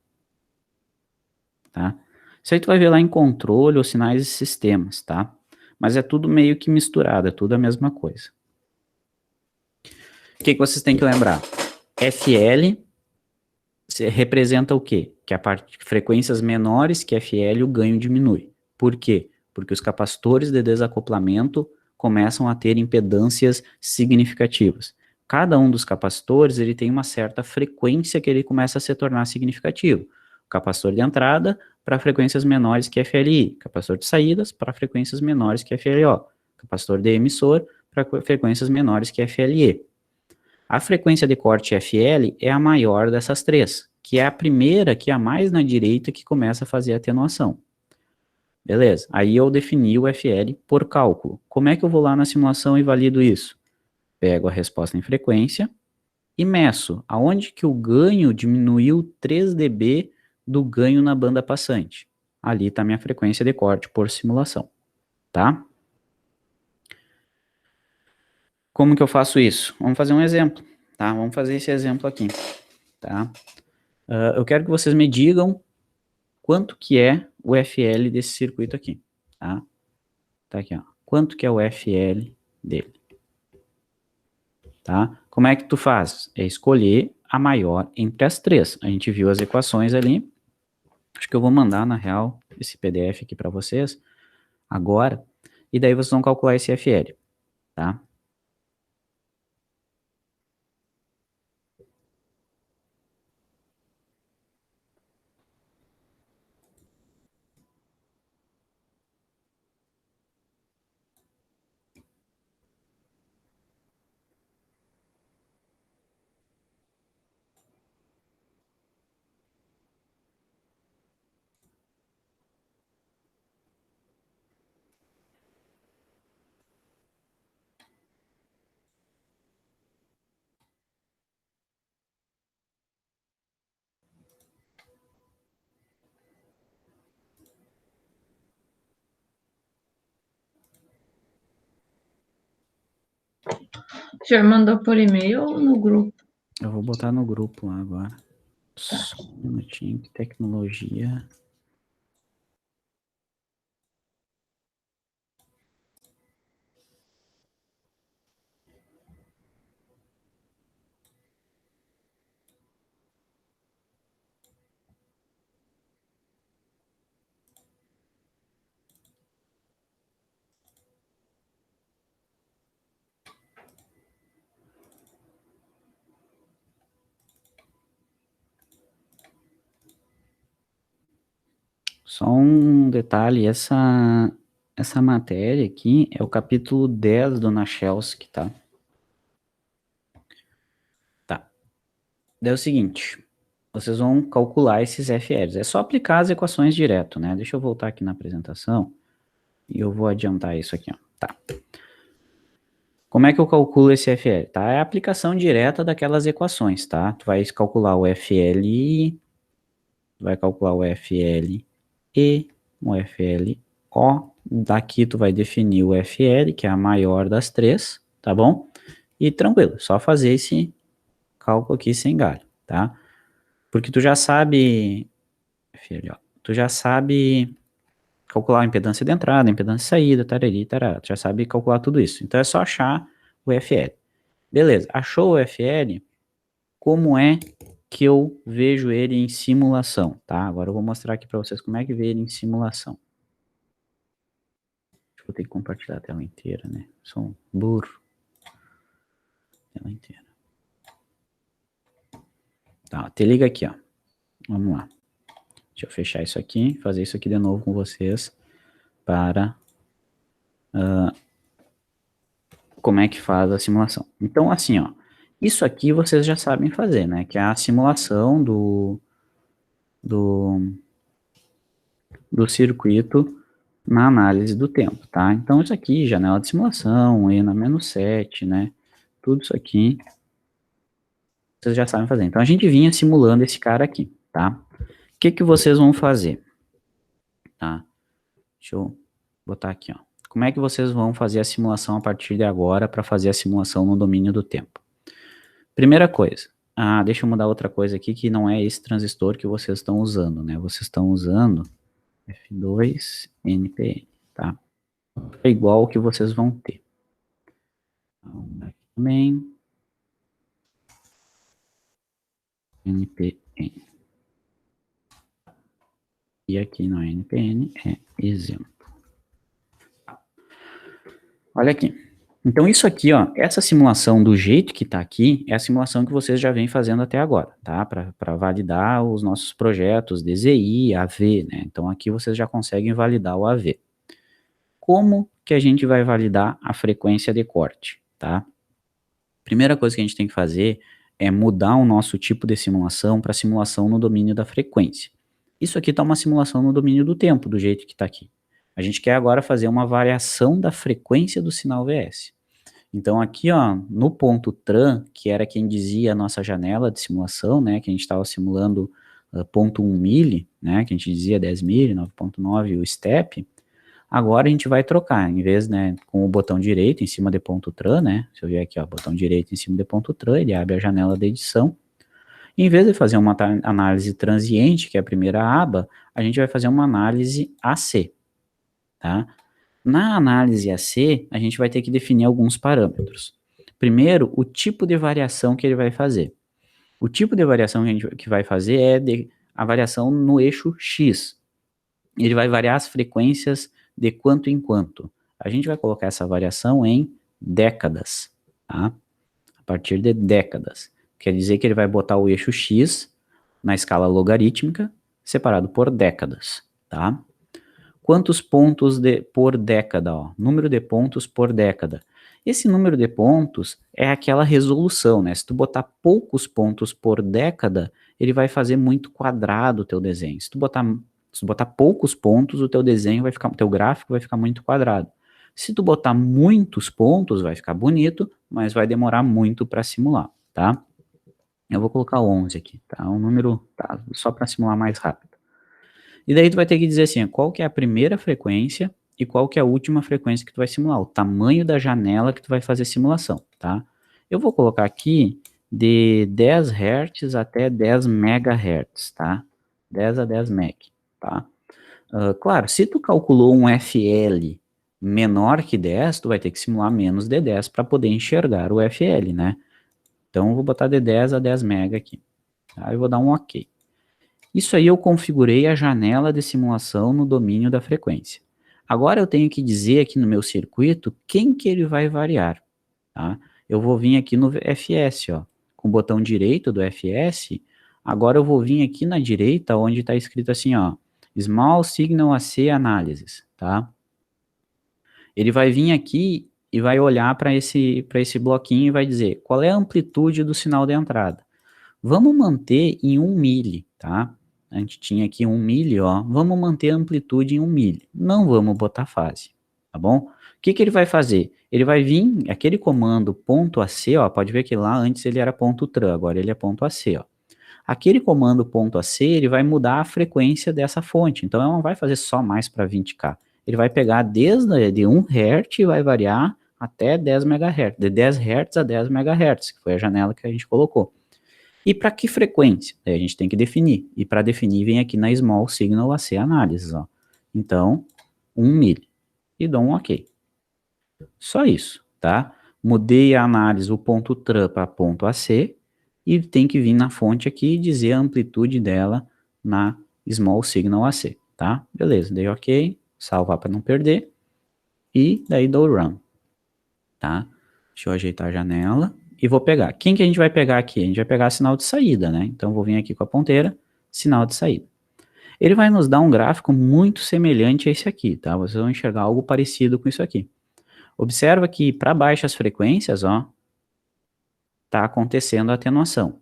tá? Isso aí tu vai ver lá em controle, os sinais e sistemas, tá? Mas é tudo meio que misturado, é tudo a mesma coisa. O que que vocês têm que lembrar? FL representa o quê? Que a frequências menores que FL, o ganho diminui. Por quê? Porque os capacitores de desacoplamento começam a ter impedâncias significativas. Cada um dos capacitores, ele tem uma certa frequência que ele começa a se tornar significativo. O capacitor de entrada para frequências menores que FLI, capacitor de saídas para frequências menores que FLO, capacitor de emissor para frequências menores que FLE. A frequência de corte FL é a maior dessas três, que é a primeira, que é a mais na direita, que começa a fazer a atenuação. Beleza, aí eu defini o FL por cálculo. Como é que eu vou lá na simulação e valido isso? Pego a resposta em frequência e meço aonde que o ganho diminuiu 3 dB do ganho na banda passante. Ali está minha frequência de corte por simulação, tá? Como que eu faço isso? Vamos fazer um exemplo, tá? Vamos fazer esse exemplo aqui, tá? Eu quero que vocês me digam quanto que é o FL desse circuito aqui, tá? Tá aqui, ó. Quanto que é o FL dele, tá? Como é que tu faz? É escolher a maior entre as três. A gente viu as equações ali. Acho que eu vou mandar, na real, esse PDF aqui para vocês agora. E daí vocês vão calcular esse FL, tá? O senhor mandou por e-mail ou no grupo? Eu vou botar no grupo lá agora. Tá. Só um minutinho, que tecnologia. Só um detalhe, essa matéria aqui é o capítulo 10 do Nachelski, tá? Tá. Daí é o seguinte, vocês vão calcular esses FLs. É só aplicar as equações direto, né? Deixa eu voltar aqui na apresentação e eu vou adiantar isso aqui, ó. Tá. Como é que eu calculo esse FL? Tá? É a aplicação direta daquelas equações, tá? Tu vai calcular o FLI, tu vai calcular o FL e o FLO. Daqui tu vai definir o FL, que é a maior das três, tá bom? E tranquilo, só fazer esse cálculo aqui sem galho, tá? Porque tu já sabe, FLO, tu já sabe calcular a impedância de entrada, a impedância de saída, tarari, tarará, tu já sabe calcular tudo isso. Então é só achar o FL. Beleza, achou o FL, como é que eu vejo ele em simulação, tá? Agora eu vou mostrar aqui para vocês como é que vê ele em simulação. Vou ter que compartilhar a tela inteira, né? Sou um burro. Tela inteira. Tá, te liga aqui, ó. Vamos lá. Deixa eu fechar isso aqui, fazer isso aqui de novo com vocês para como é que faz a simulação. Então, assim, ó, isso aqui vocês já sabem fazer, né? Que é a simulação do, do circuito na análise do tempo, tá? Então, isso aqui, janela de simulação, ENA-7, né? Tudo isso aqui vocês já sabem fazer. Então, a gente vinha simulando esse cara aqui, tá? O que que vocês vão fazer? Tá? Deixa eu botar aqui, ó. Como é que vocês vão fazer a simulação a partir de agora para fazer a simulação no domínio do tempo? Primeira coisa, deixa eu mudar outra coisa aqui que não é esse transistor que vocês estão usando, né? Vocês estão usando F2 NPN, tá? É igual o que vocês vão ter. Então, aqui também. NPN. E aqui no NPN é exemplo. Olha aqui. Então isso aqui, ó, essa simulação do jeito que está aqui, é a simulação que vocês já vêm fazendo até agora, tá? Para validar os nossos projetos DZI, AV, né? Então aqui vocês já conseguem validar o AV. Como que a gente vai validar a frequência de corte, tá? Primeira coisa que a gente tem que fazer é mudar o nosso tipo de simulação para simulação no domínio da frequência. Isso aqui está uma simulação no domínio do tempo, do jeito que está aqui. A gente quer agora fazer uma variação da frequência do sinal VS. Então aqui, ó, no ponto tran, que era quem dizia a nossa janela de simulação, né, que a gente estava simulando 0,1 milli, né, que a gente dizia 10 milli, 9.9 o step, agora a gente vai trocar, em vez, né, com o botão direito em cima de ponto tran, né, se eu vier aqui, ó, botão direito em cima de ponto tran, ele abre a janela de edição. Em vez de fazer uma análise transiente, que é a primeira aba, a gente vai fazer uma análise AC, tá? Na análise AC, a gente vai ter que definir alguns parâmetros. Primeiro, o tipo de variação que ele vai fazer. O tipo de variação que a gente vai fazer é a variação no eixo X. Ele vai variar as frequências de quanto em quanto. A gente vai colocar essa variação em décadas, tá? A partir de décadas. Quer dizer que ele vai botar o eixo X na escala logarítmica, separado por décadas, tá? Quantos pontos por década, ó? Número de pontos por década. Esse número de pontos é aquela resolução, né? Se tu botar poucos pontos por década, ele vai fazer muito quadrado o teu desenho. Se tu botar poucos pontos, o teu desenho vai ficar, o teu gráfico vai ficar muito quadrado. Se tu botar muitos pontos, vai ficar bonito, mas vai demorar muito para simular, tá? Eu vou colocar 11 aqui, tá? Um número, tá? Só para simular mais rápido. E daí tu vai ter que dizer assim, qual que é a primeira frequência e qual que é a última frequência que tu vai simular, o tamanho da janela que tu vai fazer simulação, tá? Eu vou colocar aqui de 10 Hz até 10 MHz, tá? 10 a 10 MHz, tá? Claro, se tu calculou um FL menor que 10, tu vai ter que simular menos de 10 para poder enxergar o FL, né? Então eu vou botar de 10 a 10 MHz aqui, tá? Eu vou dar um OK. Isso aí eu configurei a janela de simulação no domínio da frequência. Agora eu tenho que dizer aqui no meu circuito quem que ele vai variar, tá? Eu vou vir aqui no FS, ó, com o botão direito do FS, agora eu vou vir aqui na direita onde está escrito assim, ó, Small Signal AC Analysis, tá? Ele vai vir aqui e vai olhar para esse bloquinho e vai dizer qual é a amplitude do sinal de entrada. Vamos manter em 1 milli, tá? A gente tinha aqui 1 milli, ó. Vamos manter a amplitude em 1 milli. Não vamos botar fase, tá bom? O que que ele vai fazer? Ele vai vir, aquele comando ponto .ac, ó, pode ver que lá antes ele era ponto .tran, agora ele é ponto .ac, ó. Aquele comando ponto .ac, ele vai mudar a frequência dessa fonte, então ela não vai fazer só mais para 20K. Ele vai pegar desde de 1 Hz e vai variar até 10 MHz, de 10 Hz a 10 MHz, que foi a janela que a gente colocou. E para que frequência? Aí a gente tem que definir. E para definir, vem aqui na Small Signal AC Analysis, ó. Então, 1 milli. E dou um OK. Só isso, tá? Mudei a análise, o ponto TRAN para ponto AC, e tem que vir na fonte aqui e dizer a amplitude dela na Small Signal AC, tá? Beleza, dei OK, salvar para não perder, e daí dou Run, tá? Deixa eu ajeitar a janela. E vou pegar. Quem que a gente vai pegar aqui? A gente vai pegar sinal de saída, né? Então, vou vir aqui com a ponteira, sinal de saída. Ele vai nos dar um gráfico muito semelhante a esse aqui, tá? Vocês vão enxergar algo parecido com isso aqui. Observa que para baixas frequências, ó, tá acontecendo a atenuação.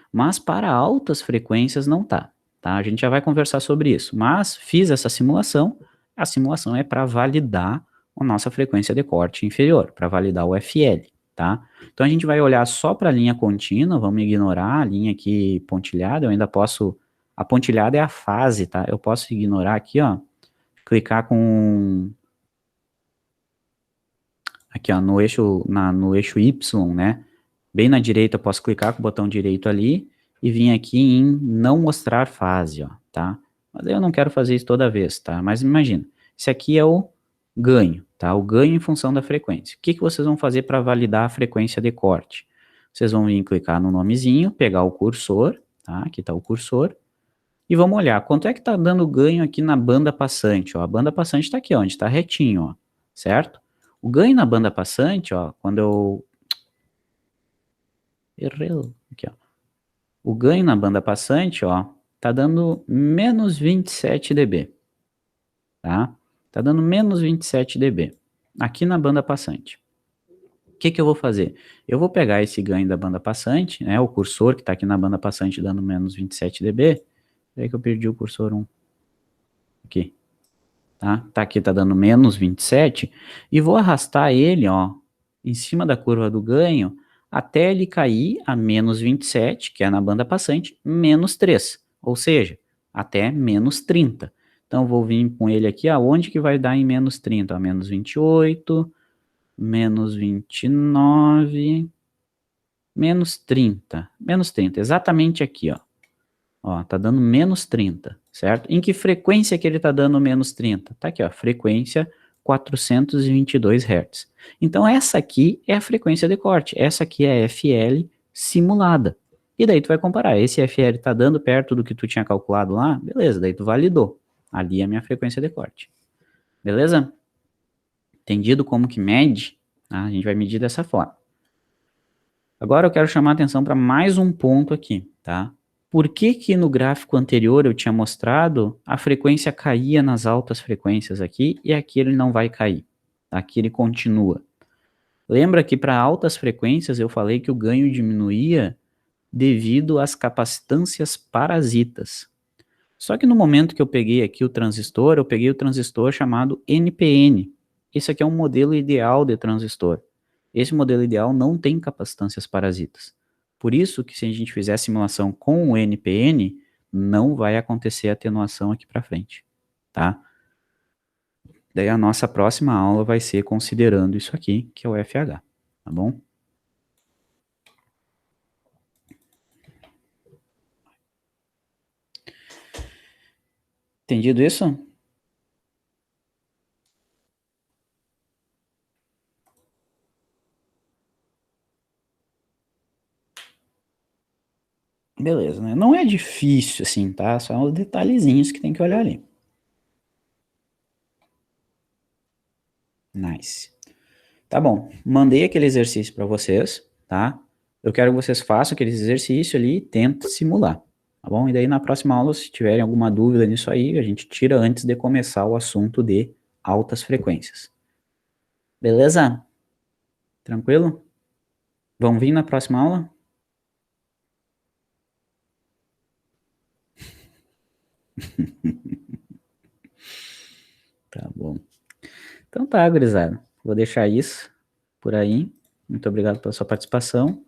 Mas para altas frequências não tá, tá? A gente já vai conversar sobre isso. Mas fiz essa simulação, a simulação é para validar a nossa frequência de corte inferior, para validar o FL. Tá? Então a gente vai olhar só para a linha contínua, vamos ignorar a linha aqui pontilhada, eu ainda posso, a pontilhada é a fase, tá? Eu posso ignorar aqui, ó, clicar com, aqui ó, no eixo Y, né? Bem na direita eu posso clicar com o botão direito ali e vir aqui em não mostrar fase, ó, tá? Mas eu não quero fazer isso toda vez, tá? Mas imagina, esse aqui é o ganho, tá? O ganho em função da frequência. O que que vocês vão fazer para validar a frequência de corte? Vocês vão vir clicar no nomezinho, pegar o cursor, tá? Aqui está o cursor. E vamos olhar, quanto é que está dando ganho aqui na banda passante, ó? A banda passante está aqui, ó, onde está retinho, ó, certo? O ganho na banda passante, ó, quando eu... Errei, aqui, ó. O ganho na banda passante, ó, tá dando menos 27 dB, tá? Tá dando menos 27 dB aqui na banda passante. O que que eu vou fazer? Eu vou pegar esse ganho da banda passante, né, o cursor que tá aqui na banda passante dando menos 27 dB, peraí que eu perdi o cursor 1, aqui, tá aqui, tá dando menos 27, e vou arrastar ele, ó, em cima da curva do ganho, até ele cair a menos 27, que é na banda passante, menos 3, ou seja, até menos 30. Então, vou vir com ele aqui, aonde que vai dar em menos 30? Ó, menos 28, menos 29, menos 30, exatamente aqui, ó. Ó, tá dando menos 30, certo? Em que frequência que ele tá dando menos 30? Tá aqui, ó, frequência 422 Hz. Então, essa aqui é a frequência de corte. Essa aqui é a FL simulada. E daí tu vai comparar. Esse FL tá dando perto do que tu tinha calculado lá? Beleza, daí tu validou. Ali é a minha frequência de corte. Beleza? Entendido como que mede? Tá? A gente vai medir dessa forma. Agora eu quero chamar a atenção para mais um ponto aqui, tá? Por que que no gráfico anterior eu tinha mostrado a frequência caía nas altas frequências aqui e aqui ele não vai cair? Aqui ele continua. Lembra que para altas frequências eu falei que o ganho diminuía devido às capacitâncias parasitas. Só que no momento que eu peguei aqui o transistor, eu peguei o transistor chamado NPN. Esse aqui é um modelo ideal de transistor. Esse modelo ideal não tem capacitâncias parasitas. Por isso que se a gente fizer a simulação com o NPN, não vai acontecer atenuação aqui para frente, tá? Daí a nossa próxima aula vai ser considerando isso aqui, que é o FH, tá bom? Entendido isso? Beleza, né? Não é difícil assim, tá? Só os detalhezinhos que tem que olhar ali. Nice. Tá bom, mandei aquele exercício para vocês, tá? Eu quero que vocês façam aquele exercício ali e tentem simular, tá bom? E daí na próxima aula, se tiverem alguma dúvida nisso aí, a gente tira antes de começar o assunto de altas frequências. Beleza? Tranquilo? Vão vir na próxima aula? Tá bom. Então tá, gurizada. Vou deixar isso por aí. Muito obrigado pela sua participação.